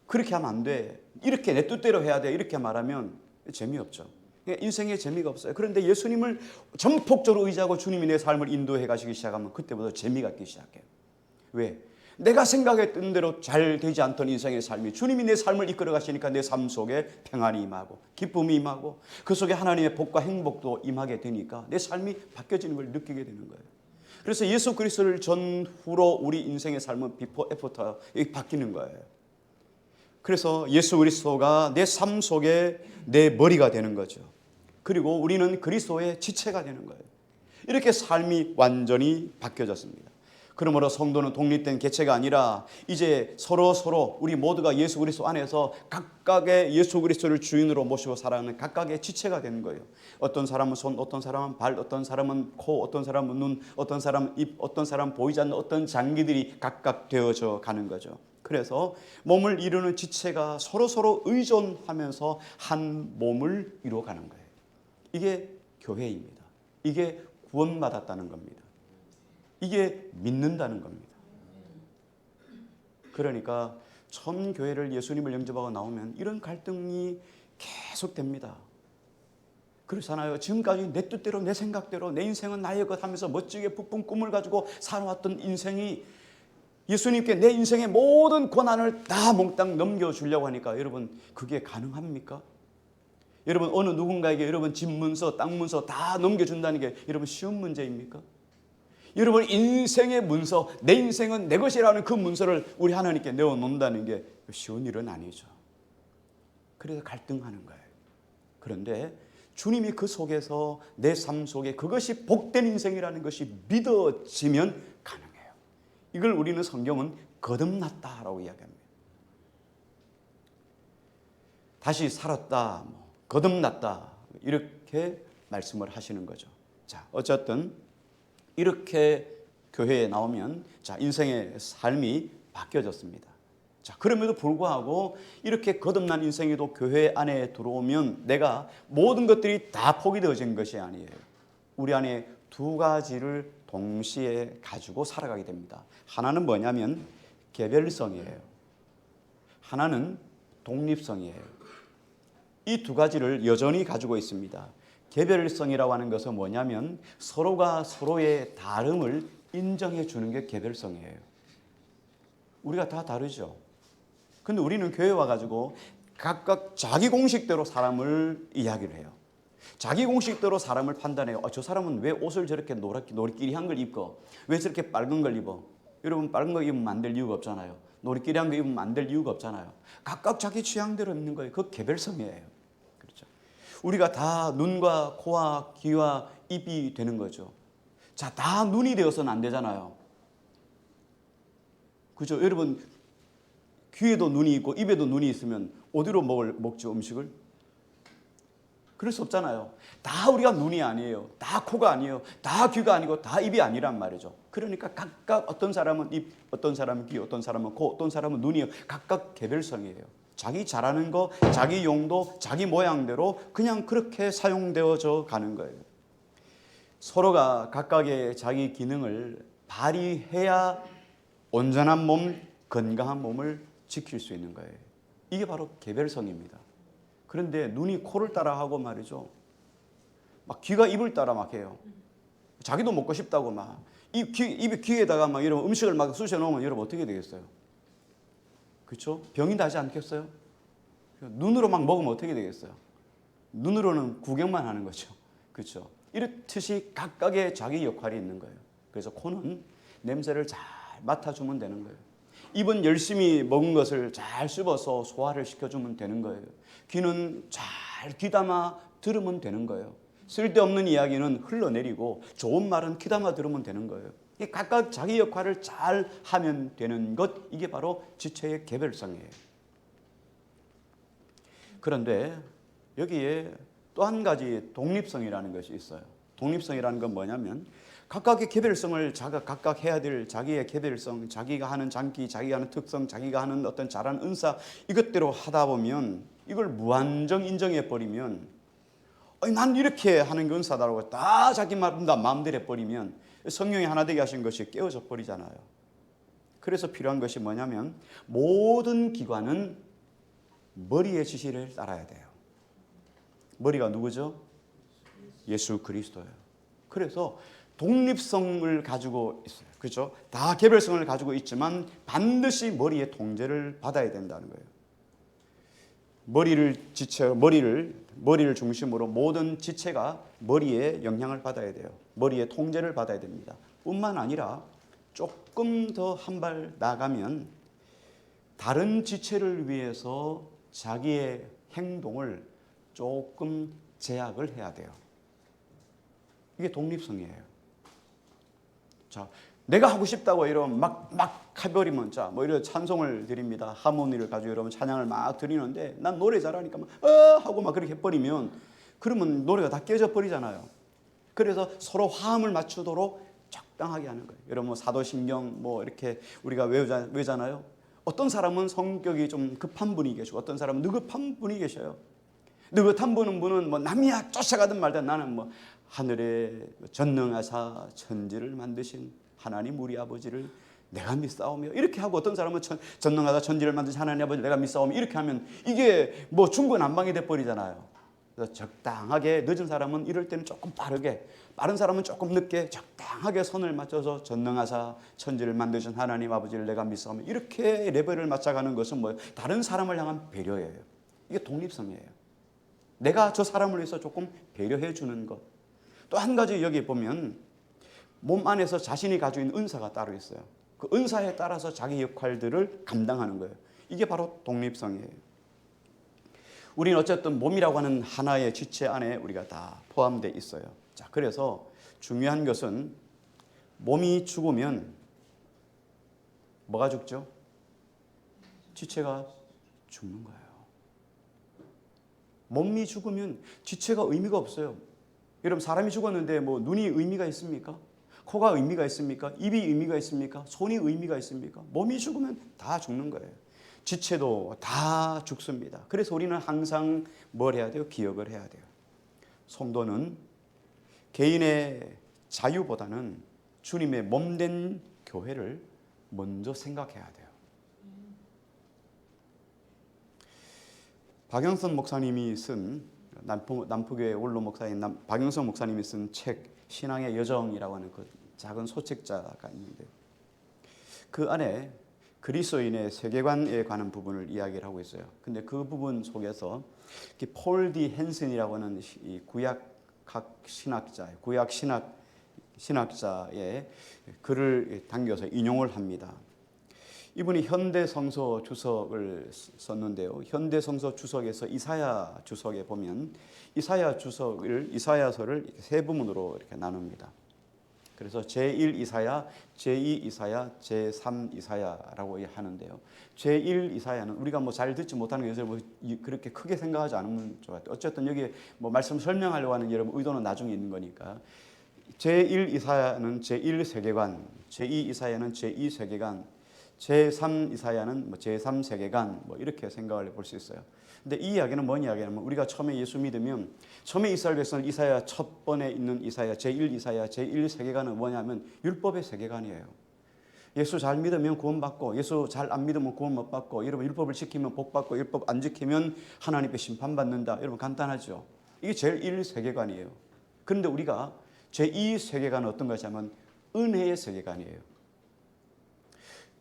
그렇게 하면 안 돼. 이렇게 내 뜻대로 해야 돼. 이렇게 말하면 재미없죠. 인생에 재미가 없어요. 그런데 예수님을 전폭적으로 의지하고 주님이 내 삶을 인도해 가시기 시작하면 그때부터 재미가 있기 시작해요. 왜? 내가 생각했던 대로 잘 되지 않던 인생의 삶이 주님이 내 삶을 이끌어 가시니까 내 삶 속에 평안이 임하고 기쁨이 임하고 그 속에 하나님의 복과 행복도 임하게 되니까 내 삶이 바뀌어지는 걸 느끼게 되는 거예요. 그래서 예수 그리스도를 전후로 우리 인생의 삶은 비포 애프터 바뀌는 거예요. 그래서 예수 그리스도가 내 삶 속에 내 머리가 되는 거죠. 그리고 우리는 그리스도의 지체가 되는 거예요. 이렇게 삶이 완전히 바뀌어졌습니다. 그러므로 성도는 독립된 개체가 아니라 이제 서로 우리 모두가 예수 그리스도 안에서 각각의 예수 그리스도를 주인으로 모시고 살아가는 각각의 지체가 되는 거예요. 어떤 사람은 손, 어떤 사람은 발, 어떤 사람은 코, 어떤 사람은 눈, 어떤 사람은 입, 어떤 사람은 보이지 않는 어떤 장기들이 각각 되어져 가는 거죠. 그래서 몸을 이루는 지체가 서로 의존하면서 한 몸을 이루어가는 거예요. 이게 교회입니다. 이게 구원받았다는 겁니다. 이게 믿는다는 겁니다. 그러니까 처음 교회를 예수님을 영접하고 나오면 이런 갈등이 계속됩니다. 그렇잖아요. 지금까지 내 뜻대로 내 생각대로 내 인생은 나의 것 하면서 멋지게 부푼 꿈을 가지고 살아왔던 인생이 예수님께 내 인생의 모든 권한을 다 몽땅 넘겨주려고 하니까 여러분 그게 가능합니까? 여러분 어느 누군가에게 여러분 집 문서, 땅 문서 다 넘겨준다는 게 여러분 쉬운 문제입니까? 여러분 인생의 문서, 내 인생은 내 것이라는 그 문서를 우리 하나님께 내어놓는다는 게 쉬운 일은 아니죠. 그래서 갈등하는 거예요. 그런데 주님이 그 속에서 내 삶 속에 그것이 복된 인생이라는 것이 믿어지면 가능해요. 이걸 우리는 성경은 거듭났다라고 이야기합니다. 다시 살았다, 거듭났다 이렇게 말씀을 하시는 거죠. 자, 어쨌든 이렇게 교회에 나오면 자, 인생의 삶이 바뀌어졌습니다. 자, 그럼에도 불구하고 이렇게 거듭난 인생에도 교회 안에 들어오면 내가 모든 것들이 다 포기되어진 것이 아니에요. 우리 안에 두 가지를 동시에 가지고 살아가게 됩니다. 하나는 뭐냐면 개별성이에요. 하나는 독립성이에요. 이 두 가지를 여전히 가지고 있습니다. 개별성이라고 하는 것은 뭐냐면 서로가 서로의 다름을 인정해 주는 게 개별성이에요. 우리가 다 다르죠. 근데 우리는 교회 와가지고 각각 자기 공식대로 사람을 이야기를 해요. 자기 공식대로 사람을 판단해요. 저 사람은 왜 옷을 저렇게 노리끼리한 걸 입고 왜 저렇게 빨간 걸 입어? 여러분 빨간 거 입으면 안 될 이유가 없잖아요. 노리끼리한 거 입으면 안 될 이유가 없잖아요. 각각 자기 취향대로 입는 거예요. 그 개별성이에요. 그렇죠. 우리가 다 눈과 코와 귀와 입이 되는 거죠. 자, 다 눈이 되어서는 안 되잖아요. 그죠? 여러분 귀에도 눈이 있고 입에도 눈이 있으면 어디로 먹죠 음식을? 그럴 수 없잖아요. 다 우리가 눈이 아니에요. 다 코가 아니에요. 다 귀가 아니고 다 입이 아니란 말이죠. 그러니까 각각 어떤 사람은 입, 어떤 사람은 귀, 어떤 사람은 코, 어떤 사람은 눈이에요. 각각 개별성이에요. 자기 잘하는 거, 자기 용도, 자기 모양대로 그냥 그렇게 사용되어져 가는 거예요. 서로가 각각의 자기 기능을 발휘해야 온전한 몸, 건강한 몸을 지킬 수 있는 거예요. 이게 바로 개별성입니다. 그런데 눈이 코를 따라하고 말이죠. 막 귀가 입을 따라 막 해요. 자기도 먹고 싶다고 막 입이 귀에다가 막 이런 음식을 막 쑤셔 놓으면 여러분 어떻게 되겠어요? 그렇죠? 병이 나지 않겠어요? 눈으로 막 먹으면 어떻게 되겠어요? 눈으로는 구경만 하는 거죠. 그렇죠? 이렇듯이 각각의 자기 역할이 있는 거예요. 그래서 코는 냄새를 잘 맡아주면 되는 거예요. 입은 열심히 먹은 것을 잘 씹어서 소화를 시켜주면 되는 거예요. 귀는 잘 귀담아 들으면 되는 거예요. 쓸데없는 이야기는 흘러내리고 좋은 말은 귀담아 들으면 되는 거예요. 각각 자기 역할을 잘 하면 되는 것, 이게 바로 지체의 개별성이에요. 그런데 여기에 또 한 가지 독립성이라는 것이 있어요. 독립성이라는 건 뭐냐면 각각의 개별성을 각각 해야 될 자기의 개별성, 자기가 하는 장기, 자기가 하는 특성, 자기가 하는 어떤 잘하는 은사, 이것대로 하다 보면 이걸 무한정 인정해 버리면 난 이렇게 하는 게 은사다라고 다 자기 마음대로 해버리면 성령이 하나 되게 하신 것이 깨어져 버리잖아요. 그래서 필요한 것이 뭐냐면 모든 기관은 머리의 지시를 따라야 돼요. 머리가 누구죠? 예수 그리스도예요. 그래서 독립성을 가지고 있어요. 그렇죠? 다 개별성을 가지고 있지만 반드시 머리의 통제를 받아야 된다는 거예요. 머리를 중심으로 모든 지체가 머리에 영향을 받아야 돼요. 머리의 통제를 받아야 됩니다. 뿐만 아니라 조금 더 한 발 나가면 다른 지체를 위해서 자기의 행동을 조금 제약을 해야 돼요. 이게 독립성이에요. 자, 내가 하고 싶다고 이러면 막 해버리면 자, 뭐 이런 찬송을 드립니다. 하모니를 가지고 이러면 찬양을 막 드리는데 난 노래 잘하니까 막 하고 막 그렇게 해버리면 그러면 노래가 다 깨져 버리잖아요. 그래서 서로 화음을 맞추도록 적당하게 하는 거예요. 여러분 뭐 사도신경 뭐 이렇게 우리가 외우잖아요. 어떤 사람은 성격이 좀 급한 분이 계시고 어떤 사람은 느긋한 분이 계셔요. 느긋한 분은 뭐 남이야 쫓아가든 말든 나는 뭐 하늘에 전능하사 천지를 만드신 하나님 우리 아버지를 내가 믿사오며 이렇게 하고 어떤 사람은 전능하사 천지를 만드신 하나님 아버지 내가 믿사오며 이렇게 하면 이게 뭐 중구난방이 돼버리잖아요. 그래서 적당하게 늦은 사람은 이럴 때는 조금 빠르게 빠른 사람은 조금 늦게 적당하게 선을 맞춰서 전능하사 천지를 만드신 하나님 아버지를 내가 믿사오며 이렇게 레벨을 맞춰가는 것은 뭐 다른 사람을 향한 배려예요. 이게 독립성이에요. 내가 저 사람을 위해서 조금 배려해 주는 것. 또 한 가지 여기 보면 몸 안에서 자신이 가지고 있는 은사가 따로 있어요. 그 은사에 따라서 자기 역할들을 감당하는 거예요. 이게 바로 독립성이에요. 우리는 어쨌든 몸이라고 하는 하나의 지체 안에 우리가 다 포함되어 있어요. 자, 그래서 중요한 것은 몸이 죽으면 뭐가 죽죠? 지체가 죽는 거예요. 몸이 죽으면 지체가 의미가 없어요. 여러분 사람이 죽었는데 뭐 눈이 의미가 있습니까? 코가 의미가 있습니까? 입이 의미가 있습니까? 손이 의미가 있습니까? 몸이 죽으면 다 죽는 거예요. 지체도 다 죽습니다. 그래서 우리는 항상 뭘 해야 돼요? 기억을 해야 돼요. 성도는 개인의 자유보다는 주님의 몸된 교회를 먼저 생각해야 돼요. 박영선 목사님이 쓴 남포교회 원로 목사인 박영선 목사님이 쓴 책 신앙의 여정이라고 하는 그 작은 소책자가 있는데 그 안에 그리스도인의 세계관에 관한 부분을 이야기를 하고 있어요. 근데 그 부분 속에서 폴 디 헨슨이라고 하는 이 구약 신학자의 글을 당겨서 인용을 합니다. 이분이 현대성서 주석을 썼는데요. 현대성서 주석에서 이사야 주석에 보면 이사야서를 세 부문으로 이렇게 나눕니다. 그래서 제1 이사야, 제2 이사야, 제3 이사야라고 하는데요. 제1 이사야는 우리가 뭐 잘 듣지 못하는 것을 뭐 그렇게 크게 생각하지 않으면 좋아요. 어쨌든 여기 뭐 말씀 설명하려고 하는 여러분 의도는 나중에 있는 거니까. 제1 이사야는 제1 세계관, 제2 이사야는 제2 세계관, 제3 이사야는 뭐 제3 세계관 뭐 이렇게 생각을 볼 수 있어요. 근데 이 이야기는 뭔 이야기냐면 우리가 처음에 예수 믿으면 처음에 이스라엘 백성을 이사야 첫 번에 있는 이사야 제1 이사야 제1 세계관은 뭐냐면 율법의 세계관이에요. 예수 잘 믿으면 구원받고 예수 잘 안 믿으면 구원 못 받고 여러분 율법을 지키면 복 받고 율법 안 지키면 하나님께 심판받는다. 여러분 간단하죠. 이게 제1 세계관이에요. 그런데 우리가 제2 세계관은 어떤 것이냐면 은혜의 세계관이에요.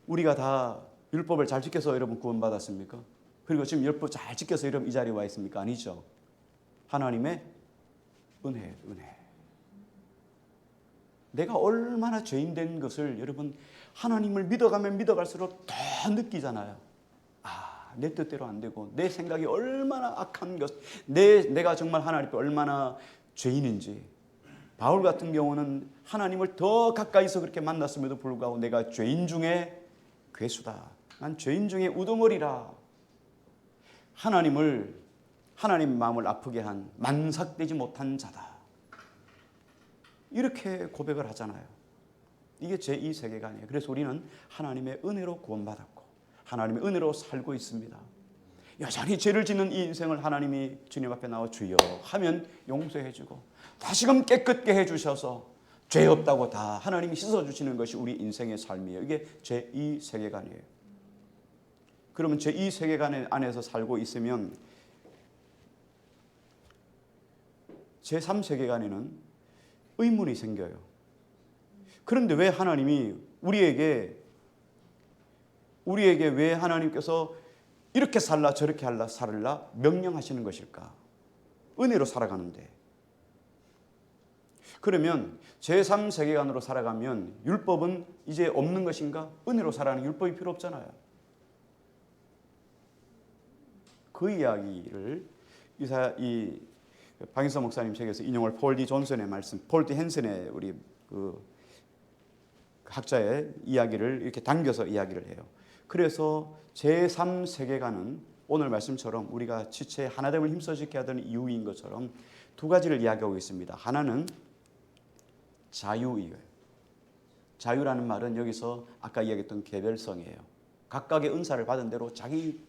우리가 다 율법을 잘 지켜서 여러분 구원받았습니까? 그리고 지금 율법 잘 지켜서 여러분 이 자리에 와 있습니까? 아니죠. 하나님의 은혜예요. 은혜. 내가 얼마나 죄인 된 것을 여러분 하나님을 믿어가면 믿어갈수록 더 느끼잖아요. 아, 내 뜻대로 안 되고 내 생각이 얼마나 악한 것, 내가 정말 하나님께 얼마나 죄인인지. 바울 같은 경우는 하나님을 더 가까이서 그렇게 만났음에도 불구하고 내가 죄인 중에 괴수다. 난 죄인 중에 우두머리라. 하나님 마음을 아프게 한 만삭되지 못한 자다. 이렇게 고백을 하잖아요. 이게 제2 세계관이에요. 그래서 우리는 하나님의 은혜로 구원받았고 하나님의 은혜로 살고 있습니다. 여전히 죄를 짓는 이 인생을 하나님이 주님 앞에 나와 주여 하면 용서해 주고 다시금 깨끗게 해 주셔서 죄 없다고 다 하나님이 씻어주시는 것이 우리 인생의 삶이에요. 이게 제2 세계관이에요. 그러면 제2 세계관 안에서 살고 있으면 제3 세계관에는 의문이 생겨요. 그런데 왜 하나님이 우리에게 왜 하나님께서 이렇게 살라 저렇게 살라 명령하시는 것일까? 은혜로 살아가는데. 그러면 제3세계관으로 살아가면 율법은 이제 없는 것인가? 은혜로 살아가는 율법이 필요 없잖아요. 그 이야기를 이 박인서 목사님 책에서 인용을 폴 디 존슨의 말씀, 폴 디 헨슨의 우리 그 학자의 이야기를 이렇게 당겨서 이야기를 해요. 그래서 제3세계관은 오늘 말씀처럼 우리가 지체의 하나됨을 힘써지게 하던 이유인 것처럼 두 가지를 이야기하고 있습니다. 하나는 자유이에요. 자유라는 말은 여기서 아까 이야기했던 개별성이에요. 각각의 은사를 받은 대로 자기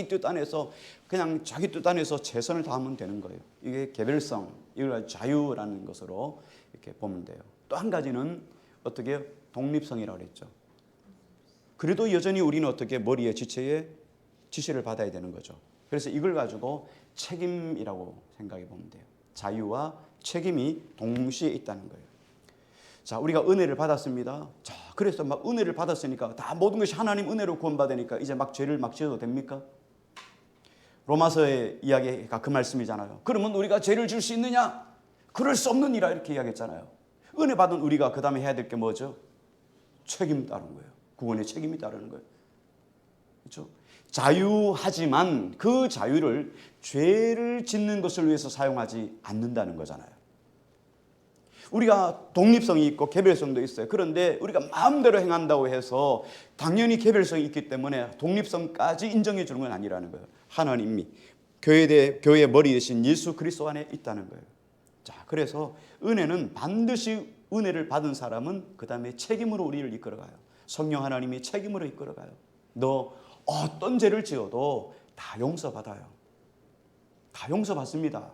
뜻 안에서 그냥 자기 뜻 안에서 최선을 다하면 되는 거예요. 이게 개별성, 이걸 자유라는 것으로 이렇게 보면 돼요. 또 한 가지는 어떻게 독립성이라고 그랬죠. 그래도 여전히 우리는 어떻게 머리에 지체에 지시를 받아야 되는 거죠. 그래서 이걸 가지고 책임이라고 생각해 보면 돼요. 자유와 책임이 동시에 있다는 거예요. 자, 우리가 은혜를 받았습니다. 자, 그래서 막 은혜를 받았으니까 다 모든 것이 하나님 은혜로 구원받으니까 이제 막 죄를 막 지어도 됩니까? 로마서의 이야기가 그 말씀이잖아요. 그러면 우리가 죄를 질 수 있느냐? 그럴 수 없느니라 이렇게 이야기했잖아요. 은혜 받은 우리가 그 다음에 해야 될 게 뭐죠? 책임 따르는 거예요. 구원의 책임이 따르는 거예요. 그렇죠? 자유하지만 그 자유를 죄를 짓는 것을 위해서 사용하지 않는다는 거잖아요. 우리가 독립성이 있고 개별성도 있어요. 그런데 우리가 마음대로 행한다고 해서 당연히 개별성이 있기 때문에 독립성까지 인정해 주는 건 아니라는 거예요. 하나님이 교회의 머리 대신 예수 그리스도 안에 있다는 거예요. 자, 그래서 은혜는 반드시 은혜를 받은 사람은 그 다음에 책임으로 우리를 이끌어가요. 성령 하나님이 책임으로 이끌어가요. 너 어떤 죄를 지어도 다 용서받아요. 다 용서받습니다.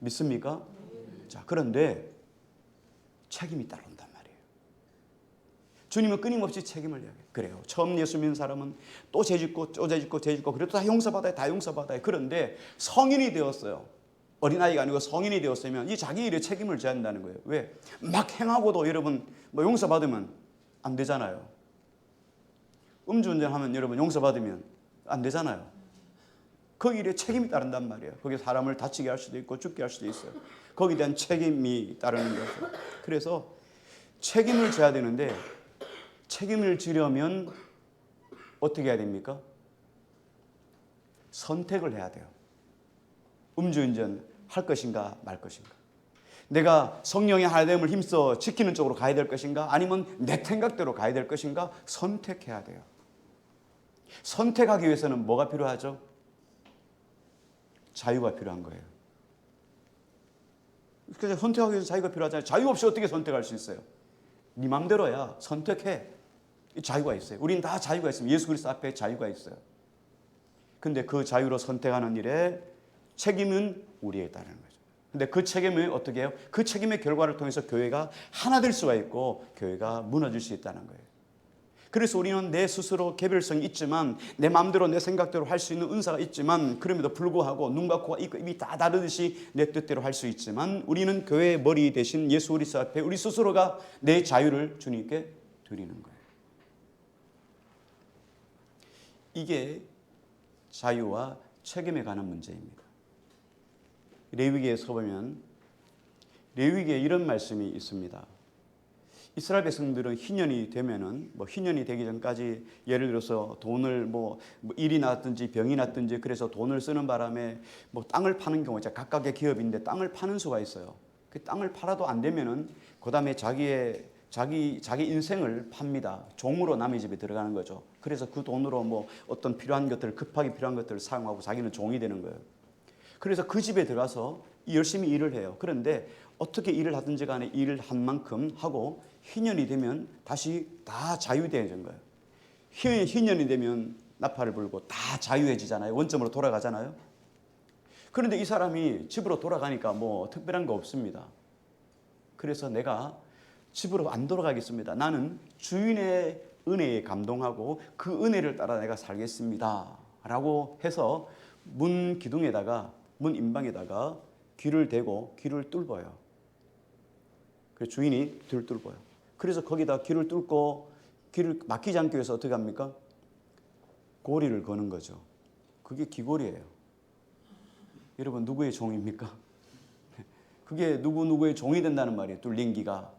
믿습니까? 자, 그런데 책임이 따른단 말이에요. 주님은 끊임없이 책임을 이야기해요. 그래요. 처음 예수 믿는 사람은 또 죄짓고 또 죄짓고 죄짓고 그래도 다 용서받아요. 다 용서받아요. 그런데 성인이 되었어요. 어린아이가 아니고 성인이 되었으면 이 자기 일에 책임을 져야 한다는 거예요. 왜? 막 행하고도 여러분 뭐 용서받으면 안 되잖아요. 음주운전하면 여러분 용서받으면 안 되잖아요. 그 일에 책임이 따른단 말이에요. 거기에 사람을 다치게 할 수도 있고 죽게 할 수도 있어요. 거기에 대한 책임이 따르는 거죠. 그래서 책임을 져야 되는데 책임을 지려면 어떻게 해야 됩니까? 선택을 해야 돼요. 음주운전 할 것인가 말 것인가. 내가 성령의 하나됨을 힘써 지키는 쪽으로 가야 될 것인가 아니면 내 생각대로 가야 될 것인가 선택해야 돼요. 선택하기 위해서는 뭐가 필요하죠? 자유가 필요한 거예요. 그래서 선택하기 위해서 자유가 필요하잖아요. 자유 없이 어떻게 선택할 수 있어요? 네 마음대로야. 선택해. 자유가 있어요. 우리는 다 자유가 있습니다. 예수 그리스도 앞에 자유가 있어요. 근데 그 자유로 선택하는 일에 책임은 우리에 따르는 거죠. 근데 그 책임을 어떻게 해요? 그 책임의 결과를 통해서 교회가 하나 될 수가 있고 교회가 무너질 수 있다는 거예요. 그래서 우리는 내 스스로 개별성이 있지만 내 마음대로 내 생각대로 할 수 있는 은사가 있지만 그럼에도 불구하고 눈과 코와 입이 다 다르듯이 내 뜻대로 할 수 있지만 우리는 교회의 머리 대신 예수 그리스도 앞에 우리 스스로가 내 자유를 주님께 드리는 거예요. 이게 자유와 책임에 관한 문제입니다. 레위기에서 보면 레위기에 이런 말씀이 있습니다. 이스라엘 백성들은 희년이 되면은 희년이 되기 전까지 예를 들어서 돈을 일이 났든지 병이 났든지 그래서 돈을 쓰는 바람에 땅을 파는 경우 있잖아요. 각각의 기업인데 땅을 파는 수가 있어요. 그 땅을 팔아도 안 되면은 그다음에 자기 인생을 팝니다. 종으로 남의 집에 들어가는 거죠. 그래서 그 돈으로 어떤 필요한 것들 급하게 필요한 것들을 사용하고 자기는 종이 되는 거예요. 그래서 그 집에 들어가서 열심히 일을 해요. 그런데 어떻게 일을 하든지 간에 일을 한 만큼 하고 희년이 되면 다시 다 자유되는 거예요. 희년이 되면 나팔을 불고 다 자유해지잖아요. 원점으로 돌아가잖아요. 그런데 이 사람이 집으로 돌아가니까 특별한 거 없습니다. 그래서 내가 집으로 안 돌아가겠습니다. 나는 주인의 은혜에 감동하고 그 은혜를 따라 내가 살겠습니다. 라고 해서 문 기둥에다가 문 인방에다가 귀를 대고 귀를 뚫어요. 그래서 주인이 귀를 뚫어요. 그래서 거기다 귀를 뚫고 귀를 막히지 않기 위해서 어떻게 합니까? 고리를 거는 거죠. 그게 귀고리예요. 여러분 누구의 종입니까? 그게 누구의 종이 된다는 말이에요. 뚫린 귀가.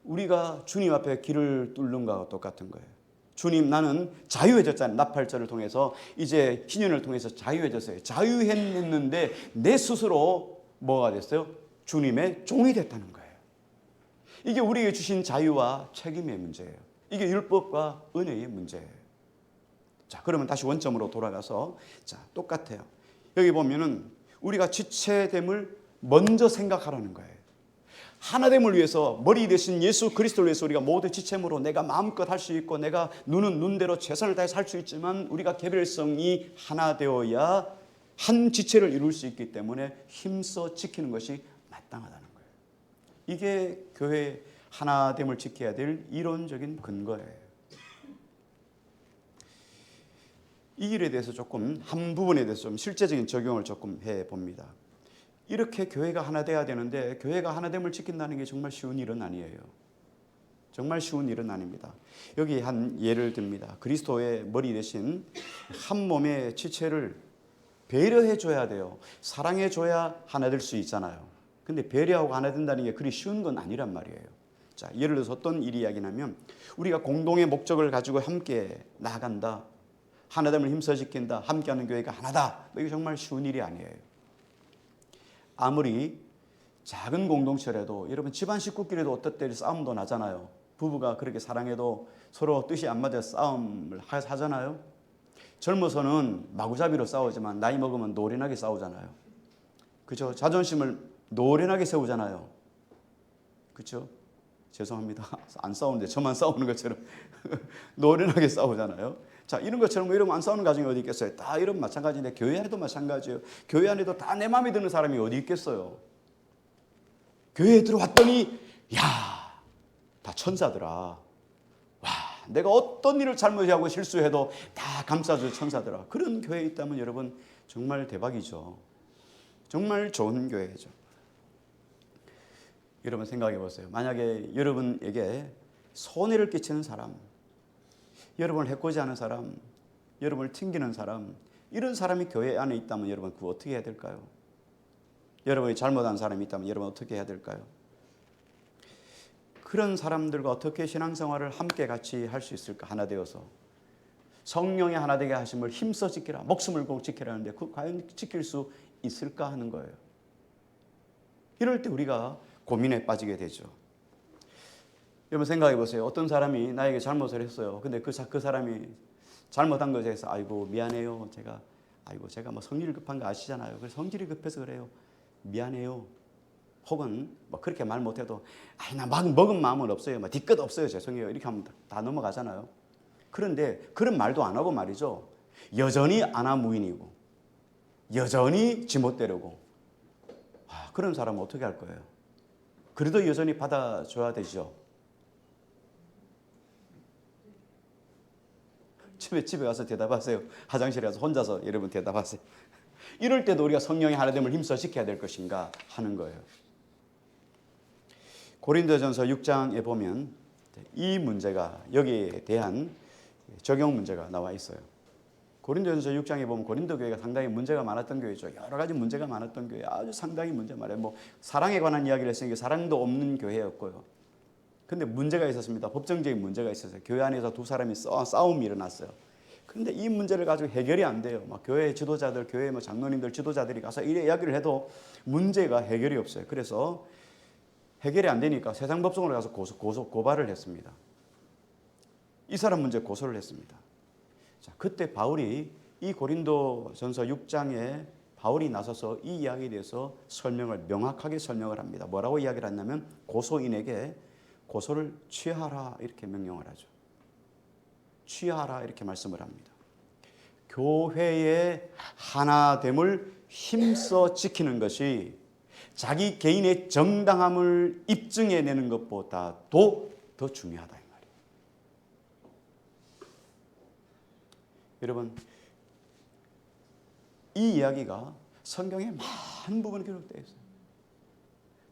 우리가 주님 앞에 귀를 뚫는 것과 똑같은 거예요. 주님 나는 자유해졌잖아요. 나팔절을 통해서 이제 희년을 통해서 자유해졌어요. 자유했는데 내 스스로 뭐가 됐어요? 주님의 종이 됐다는 거예요. 이게 우리에게 주신 자유와 책임의 문제예요. 이게 율법과 은혜의 문제예요. 자, 그러면 다시 원점으로 돌아가서 자, 똑같아요. 여기 보면은 우리가 지체됨을 먼저 생각하라는 거예요. 하나됨을 위해서 머리 대신 예수 그리스도를 위해서 우리가 모두 지체므로 내가 마음껏 할 수 있고 내가 눈은 눈대로 최선을 다해 살 수 있지만 우리가 개별성이 하나 되어야 한 지체를 이룰 수 있기 때문에 힘써 지키는 것이 마땅하다는 거예요. 이게 교회 하나됨을 지켜야 될 이론적인 근거예요. 이 일에 대해서 조금 한 부분에 대해서 좀 실제적인 적용을 조금 해봅니다. 이렇게 교회가 하나 돼야 되는데 교회가 하나됨을 지킨다는 게 정말 쉬운 일은 아니에요. 정말 쉬운 일은 아닙니다. 여기 한 예를 듭니다. 그리스도의 머리 대신 한 몸의 지체를 배려해 줘야 돼요. 사랑해 줘야 하나 될 수 있잖아요. 근데 배려하고 하나 된다는 게 그리 쉬운 건 아니란 말이에요. 자, 예를 들어서 어떤 일이 이야기냐면 우리가 공동의 목적을 가지고 함께 나아간다. 하나됨을 힘써 지킨다. 함께하는 교회가 하나다. 이게 정말 쉬운 일이 아니에요. 아무리 작은 공동체라도 여러분 집안 식구끼리도 어떨 때 싸움도 나잖아요. 부부가 그렇게 사랑해도 서로 뜻이 안 맞아 싸움을 하잖아요. 젊어서는 마구잡이로 싸우지만 나이 먹으면 노련하게 싸우잖아요. 그렇죠? 자존심을 노련하게 세우잖아요. 그렇죠? 죄송합니다. 안 싸우는데 저만 싸우는 것처럼 노련하게 싸우잖아요. 자, 이런 것처럼 이러면 안 싸우는 가정이 어디 있겠어요? 다 이런 마찬가지인데 교회 안에도 마찬가지예요. 교회 안에도 다 내 마음에 드는 사람이 어디 있겠어요? 교회에 들어왔더니 야, 다 천사더라. 와, 내가 어떤 일을 잘못하고 실수해도 다 감싸줄 천사더라. 그런 교회에 있다면 여러분 정말 대박이죠. 정말 좋은 교회죠. 여러분 생각해 보세요. 만약에 여러분에게 손해를 끼치는 사람, 여러분을 해코지 하는 사람, 여러분을 튕기는 사람, 이런 사람이 교회 안에 있다면 여러분 그거 어떻게 해야 될까요? 여러분이 잘못한 사람이 있다면 여러분 어떻게 해야 될까요? 그런 사람들과 어떻게 신앙생활을 함께 같이 할 수 있을까? 하나 되어서 성령의 하나 되게 하심을 힘써 지키라, 목숨을 꼭 지키라는데 그 과연 지킬 수 있을까 하는 거예요. 이럴 때 우리가 고민에 빠지게 되죠. 여러분 생각해 보세요. 어떤 사람이 나에게 잘못을 했어요. 근데 그 사람이 잘못한 것에 대해서 아이고 미안해요. 제가 뭐 성질이 급한 거 아시잖아요. 그래서 성질이 급해서 그래요. 미안해요. 혹은 뭐 그렇게 말 못해도 나 막 먹은 마음은 없어요. 뭐 뒤끝 없어요. 죄송해요. 이렇게 하면 다 넘어가잖아요. 그런데 그런 말도 안 하고 말이죠. 여전히 아나무인이고 여전히 지멋대로고 그런 사람은 어떻게 할 거예요? 그래도 여전히 받아줘야 되죠. 집에 가서 대답하세요. 화장실에 가서 혼자서 여러분 대답하세요. 이럴 때도 우리가 성령의 하나됨을 힘써 지켜야 될 것인가 하는 거예요. 고린도전서 6장에 보면 이 문제가 여기에 대한 적용 문제가 나와 있어요. 고린도전서 6장에 보면 고린도 교회가 상당히 문제가 많았던 교회죠. 여러 가지 문제가 많았던 교회, 아주 상당히 문제 많아요. 뭐 사랑에 관한 이야기를 했으니까 사랑도 없는 교회였고요. 근데 문제가 있었습니다. 법정적인 문제가 있었어요. 교회 안에서 두 사람이 싸움이 일어났어요. 그런데 이 문제를 가지고 해결이 안 돼요. 막 교회 지도자들, 교회 뭐 장로님들 지도자들이 가서 이래 이야기를 해도 문제가 해결이 없어요. 그래서 해결이 안 되니까 세상 법정으로 가서 고발을 했습니다. 이 사람 문제 고소를 했습니다. 자, 그때 바울이 이 고린도전서 6장에 바울이 나서서 이 이야기에 대해서 명확하게 설명을 합니다. 뭐라고 이야기를 했냐면 고소인에게 고소를 취하라 이렇게 명령을 하죠. 취하라 이렇게 말씀을 합니다. 교회의 하나됨을 힘써 지키는 것이 자기 개인의 정당함을 입증해내는 것보다도 더 중요하다 이 말이에요. 여러분 이 이야기가 성경에 많은 부분에 기록되어 있어요.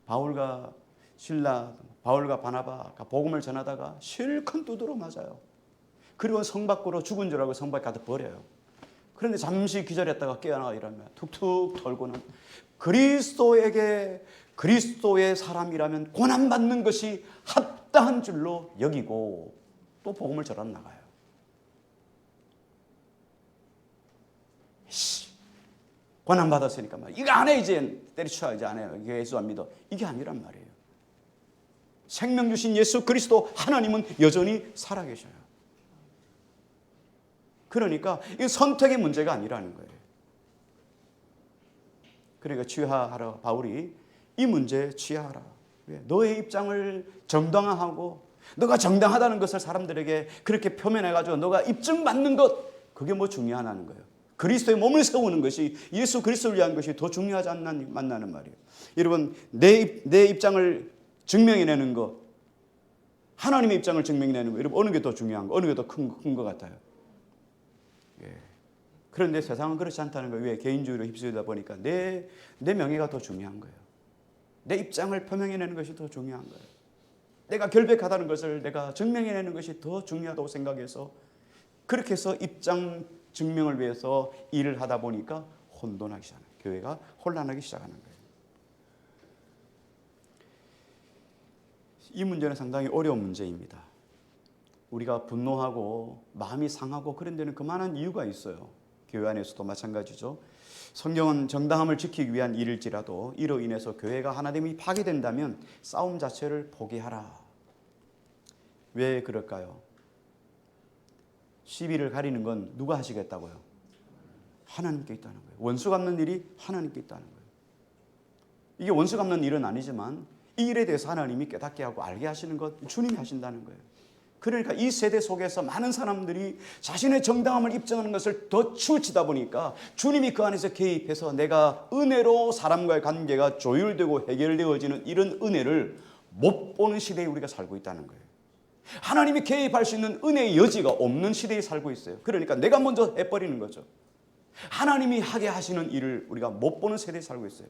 바울과 실라, 바울과 바나바가 복음을 전하다가 실컷 두드러 맞아요. 그리고 성 밖으로 죽은 줄 알고 성 밖에 가서 버려요. 그런데 잠시 기절했다가 깨어나 이러면 툭툭 털고는 그리스도에게 그리스도의 사람이라면 고난받는 것이 합당한 줄로 여기고 또 복음을 전하 나가요. 고난받았으니까 이거 안 해 이제 때려쳐 이제 안 해요. 이게 예수 안 믿어. 이게 아니란 말이에요. 생명 주신 예수 그리스도 하나님은 여전히 살아계셔요. 그러니까 이 선택의 문제가 아니라는 거예요. 그러니까 취하하라, 바울이 이 문제에 취하하라. 너의 입장을 정당화하고 너가 정당하다는 것을 사람들에게 그렇게 표현해가지고 너가 입증받는 것, 그게 뭐 중요하다는 거예요. 그리스도의 몸을 세우는 것이, 예수 그리스도를 위한 것이 더 중요하지 않나는 말이에요. 여러분, 내 입장을 증명해내는 것, 하나님의 입장을 증명해내는 것, 여러분 어느 게 더 중요한 거, 어느 게 더 큰 것 같아요? 예. 그런데 세상은 그렇지 않다는 거예요. 왜? 개인주의로 휩쓸리다 보니까 내 명예가 더 중요한 거예요. 내 입장을 표명해내는 것이 더 중요한 거예요. 내가 결백하다는 것을 내가 증명해내는 것이 더 중요하다고 생각해서 그렇게 해서 입장 증명을 위해서 일을 하다 보니까 혼돈하기 시작하는 거예요. 교회가 혼란하기 시작하는 거예요. 이 문제는 상당히 어려운 문제입니다. 우리가 분노하고 마음이 상하고 그런 데는 그만한 이유가 있어요. 교회 안에서도 마찬가지죠. 성경은 정당함을 지키기 위한 일일지라도 이로 인해서 교회가 하나님이 파괴된다면 싸움 자체를 포기하라. 왜 그럴까요? 시비를 가리는 건 누가 하시겠다고요? 하나님께 있다는 거예요. 원수 갚는 일이 하나님께 있다는 거예요. 이게 원수 갚는 일은 아니지만 이 일에 대해서 하나님이 깨닫게 하고 알게 하시는 것 주님이 하신다는 거예요. 그러니까 이 세대 속에서 많은 사람들이 자신의 정당함을 입증하는 것을 더 치우치다 보니까 주님이 그 안에서 개입해서 내가 은혜로 사람과의 관계가 조율되고 해결되어지는 이런 은혜를 못 보는 시대에 우리가 살고 있다는 거예요. 하나님이 개입할 수 있는 은혜의 여지가 없는 시대에 살고 있어요. 그러니까 내가 먼저 해버리는 거죠. 하나님이 하게 하시는 일을 우리가 못 보는 세대에 살고 있어요.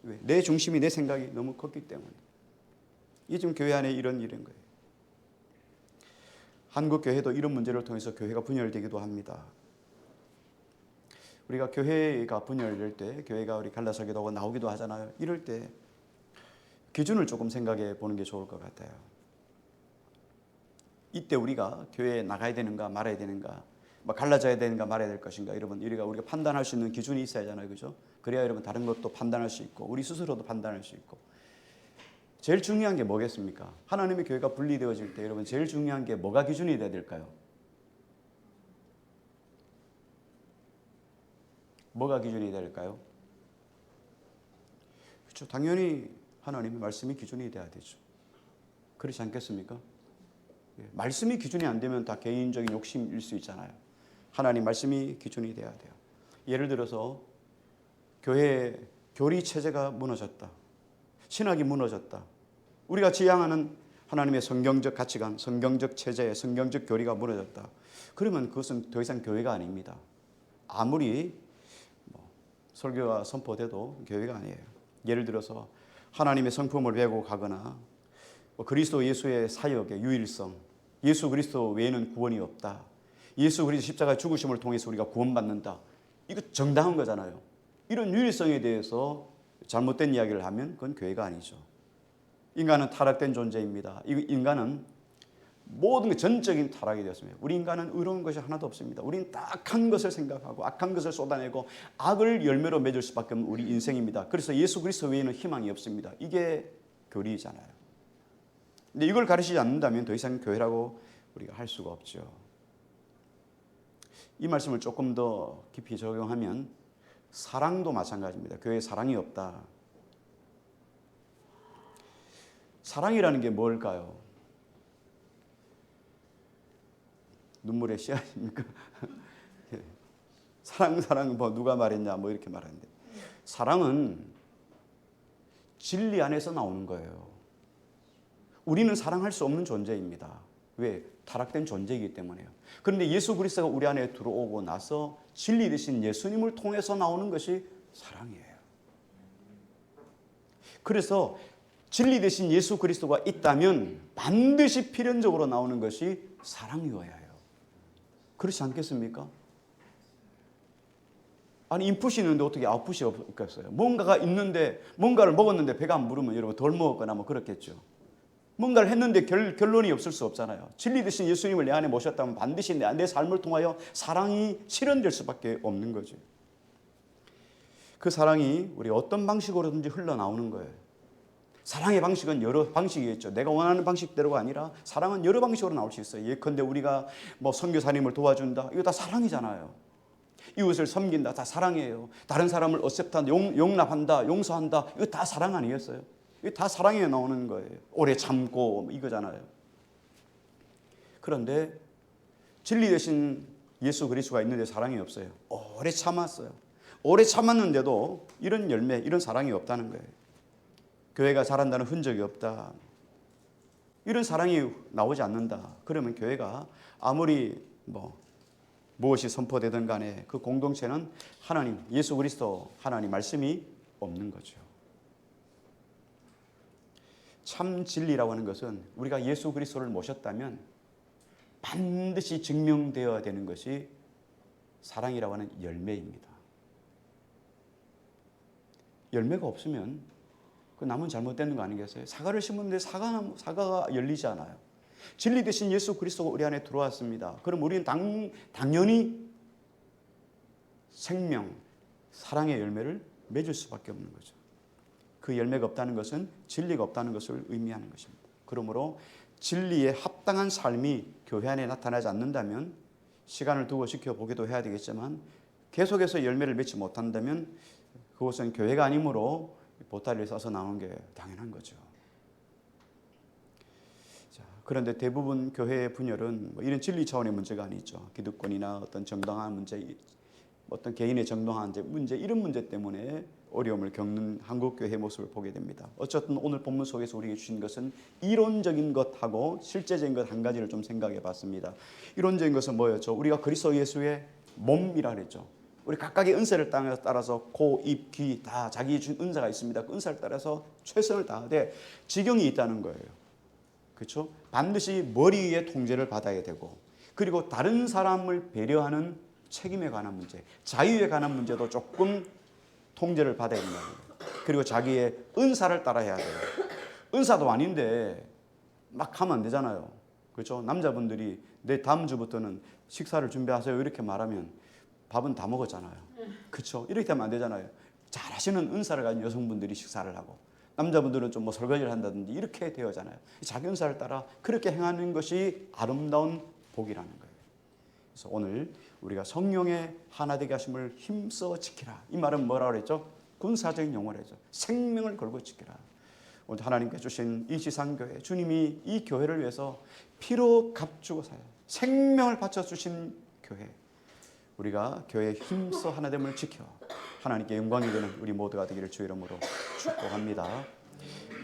왜? 내 중심이, 내 생각이 너무 컸기 때문에. 이게 지금 교회 안에 이런 일인 거예요. 한국 교회도 이런 문제를 통해서 교회가 분열되기도 합니다. 우리가 교회가 분열될 때, 교회가 우리 갈라서기도 하고 나오기도 하잖아요. 이럴 때 기준을 조금 생각해 보는 게 좋을 것 같아요. 이때 우리가 교회에 나가야 되는가 말아야 되는가, 갈라져야 되는가 말아야 될 것인가, 여러분 우리가 판단할 수 있는 기준이 있어야 하잖아요, 그죠? 그래야 여러분 다른 것도 판단할 수 있고 우리 스스로도 판단할 수 있고. 제일 중요한 게 뭐겠습니까? 하나님의 교회가 분리되어질 때 여러분 제일 중요한 게 뭐가 기준이 돼야 될까요? 뭐가 기준이 될까요? 그렇죠. 당연히 하나님의 말씀이 기준이 돼야 되죠. 그렇지 않겠습니까? 말씀이 기준이 안 되면 다 개인적인 욕심일 수 있잖아요. 하나님 말씀이 기준이 돼야 돼요. 예를 들어서 교회 교리 체제가 무너졌다. 신학이 무너졌다. 우리가 지향하는 하나님의 성경적 가치관, 성경적 체제, 성경적 교리가 무너졌다. 그러면 그것은 더 이상 교회가 아닙니다. 아무리 설교가 선포돼도 교회가 아니에요. 예를 들어서 하나님의 성품을 배우고 가거나 그리스도 예수의 사역의 유일성, 예수 그리스도 외에는 구원이 없다. 예수 그리스도 십자가 죽으심을 통해서 우리가 구원받는다. 이거 정당한 거잖아요. 이런 유일성에 대해서 잘못된 이야기를 하면 그건 교회가 아니죠. 인간은 타락된 존재입니다. 인간은 모든 게 전적인 타락이 되었습니다. 우리 인간은 의로운 것이 하나도 없습니다. 우리는 딱한 것을 생각하고 악한 것을 쏟아내고 악을 열매로 맺을 수밖에 없는 우리 인생입니다. 그래서 예수 그리스도 외에는 희망이 없습니다. 이게 교리잖아요. 근데 이걸 가르치지 않는다면 더 이상 교회라고 우리가 할 수가 없죠. 이 말씀을 조금 더 깊이 적용하면 사랑도 마찬가지입니다. 교회에 사랑이 없다. 사랑이라는 게 뭘까요? 눈물의 씨 아닙니까? 사랑 누가 말했냐 이렇게 말하는데, 사랑은 진리 안에서 나오는 거예요. 우리는 사랑할 수 없는 존재입니다. 왜? 타락된 존재이기 때문에요. 그런데 예수 그리스도가 우리 안에 들어오고 나서 진리 되신 예수님을 통해서 나오는 것이 사랑이에요. 그래서 진리 되신 예수 그리스도가 있다면 반드시 필연적으로 나오는 것이 사랑이어야 해요. 그렇지 않겠습니까? 아니 인풋이 있는데 어떻게 아웃풋이 없겠어요? 뭔가가 있는데, 뭔가를 먹었는데 배가 안 부르면 여러분 덜 먹었거나 그렇겠죠. 뭔가를 했는데 결론이 없을 수 없잖아요. 진리 되신 예수님을 내 안에 모셨다면 반드시 내 삶을 통하여 사랑이 실현될 수밖에 없는 거죠. 그 사랑이 우리 어떤 방식으로든지 흘러나오는 거예요. 사랑의 방식은 여러 방식이겠죠. 내가 원하는 방식대로가 아니라 사랑은 여러 방식으로 나올 수 있어요. 예컨대 우리가 뭐 선교사님을 도와준다. 이거 다 사랑이잖아요. 이웃을 섬긴다. 다 사랑이에요. 다른 사람을 어셉트한다. 용납한다. 용서한다. 이거 다 사랑 아니겠어요? 이거 다 사랑에 나오는 거예요. 오래 참고 이거잖아요. 그런데 진리 대신 예수 그리스도가 있는데 사랑이 없어요. 오래 참았어요. 오래 참았는데도 이런 열매, 이런 사랑이 없다는 거예요. 교회가 자란다는 흔적이 없다. 이런 사랑이 나오지 않는다. 그러면 교회가 아무리 무엇이 선포되든 간에 그 공동체는 하나님, 예수 그리스도 하나님 말씀이 없는 거죠. 참 진리라고 하는 것은 우리가 예수 그리스도를 모셨다면 반드시 증명되어야 되는 것이 사랑이라고 하는 열매입니다. 열매가 없으면 그 나무는 잘못되는 거 아니겠어요? 사과를 심었는데 사과가 열리지 않아요. 진리 대신 예수 그리스도가 우리 안에 들어왔습니다. 그럼 우리는 당연히 생명, 사랑의 열매를 맺을 수밖에 없는 거죠. 그 열매가 없다는 것은 진리가 없다는 것을 의미하는 것입니다. 그러므로 진리에 합당한 삶이 교회 안에 나타나지 않는다면 시간을 두고 지켜보기도 해야 되겠지만 계속해서 열매를 맺지 못한다면 그것은 교회가 아니므로 보따리를 싸서 나오는 게 당연한 거죠. 자, 그런데 대부분 교회의 분열은 이런 진리 차원의 문제가 아니죠. 기득권이나 어떤 정당한 문제, 어떤 개인의 정당한 문제 이런 문제 때문에 어려움을 겪는 한국교회의 모습을 보게 됩니다. 어쨌든 오늘 본문 속에서 우리에게 주신 것은 이론적인 것하고 실제적인 것 한 가지를 좀 생각해 봤습니다. 이론적인 것은 뭐였죠? 우리가 그리스도 예수의 몸이라 그랬죠. 우리 각각의 은사를 따라서 코, 입, 귀 다 자기 준 은사가 있습니다. 그 은사를 따라서 최선을 다하되 지경이 있다는 거예요. 그렇죠? 반드시 머리 위에 통제를 받아야 되고 그리고 다른 사람을 배려하는 책임에 관한 문제, 자유에 관한 문제도 조금 통제를 받아야 된다는 거예요. 그리고 자기의 은사를 따라야 돼요. 은사도 아닌데 막 하면 안 되잖아요. 그렇죠? 남자분들이 내 다음 주부터는 식사를 준비하세요 이렇게 말하면 밥은 다 먹었잖아요. 그렇죠? 이렇게 하면 안 되잖아요. 잘하시는 은사를 가진 여성분들이 식사를 하고 남자분들은 좀 설거지를 한다든지 이렇게 되어잖아요. 자기 은사를 따라 그렇게 행하는 것이 아름다운 복이라는 거예요. 그래서 오늘 우리가 성령의 하나 되게 하심을 힘써 지키라. 이 말은 뭐라고 그랬죠? 군사적인 용어를 했죠. 생명을 걸고 지키라. 오늘 하나님께 주신 이 지상교회, 주님이 이 교회를 위해서 피로 값주고 생명을 바쳐 주신 교회. 우리가 교회에 힘써 하나됨을 지켜 하나님께 영광이 되는 우리 모두가 되기를 주의 이름으로 축복합니다.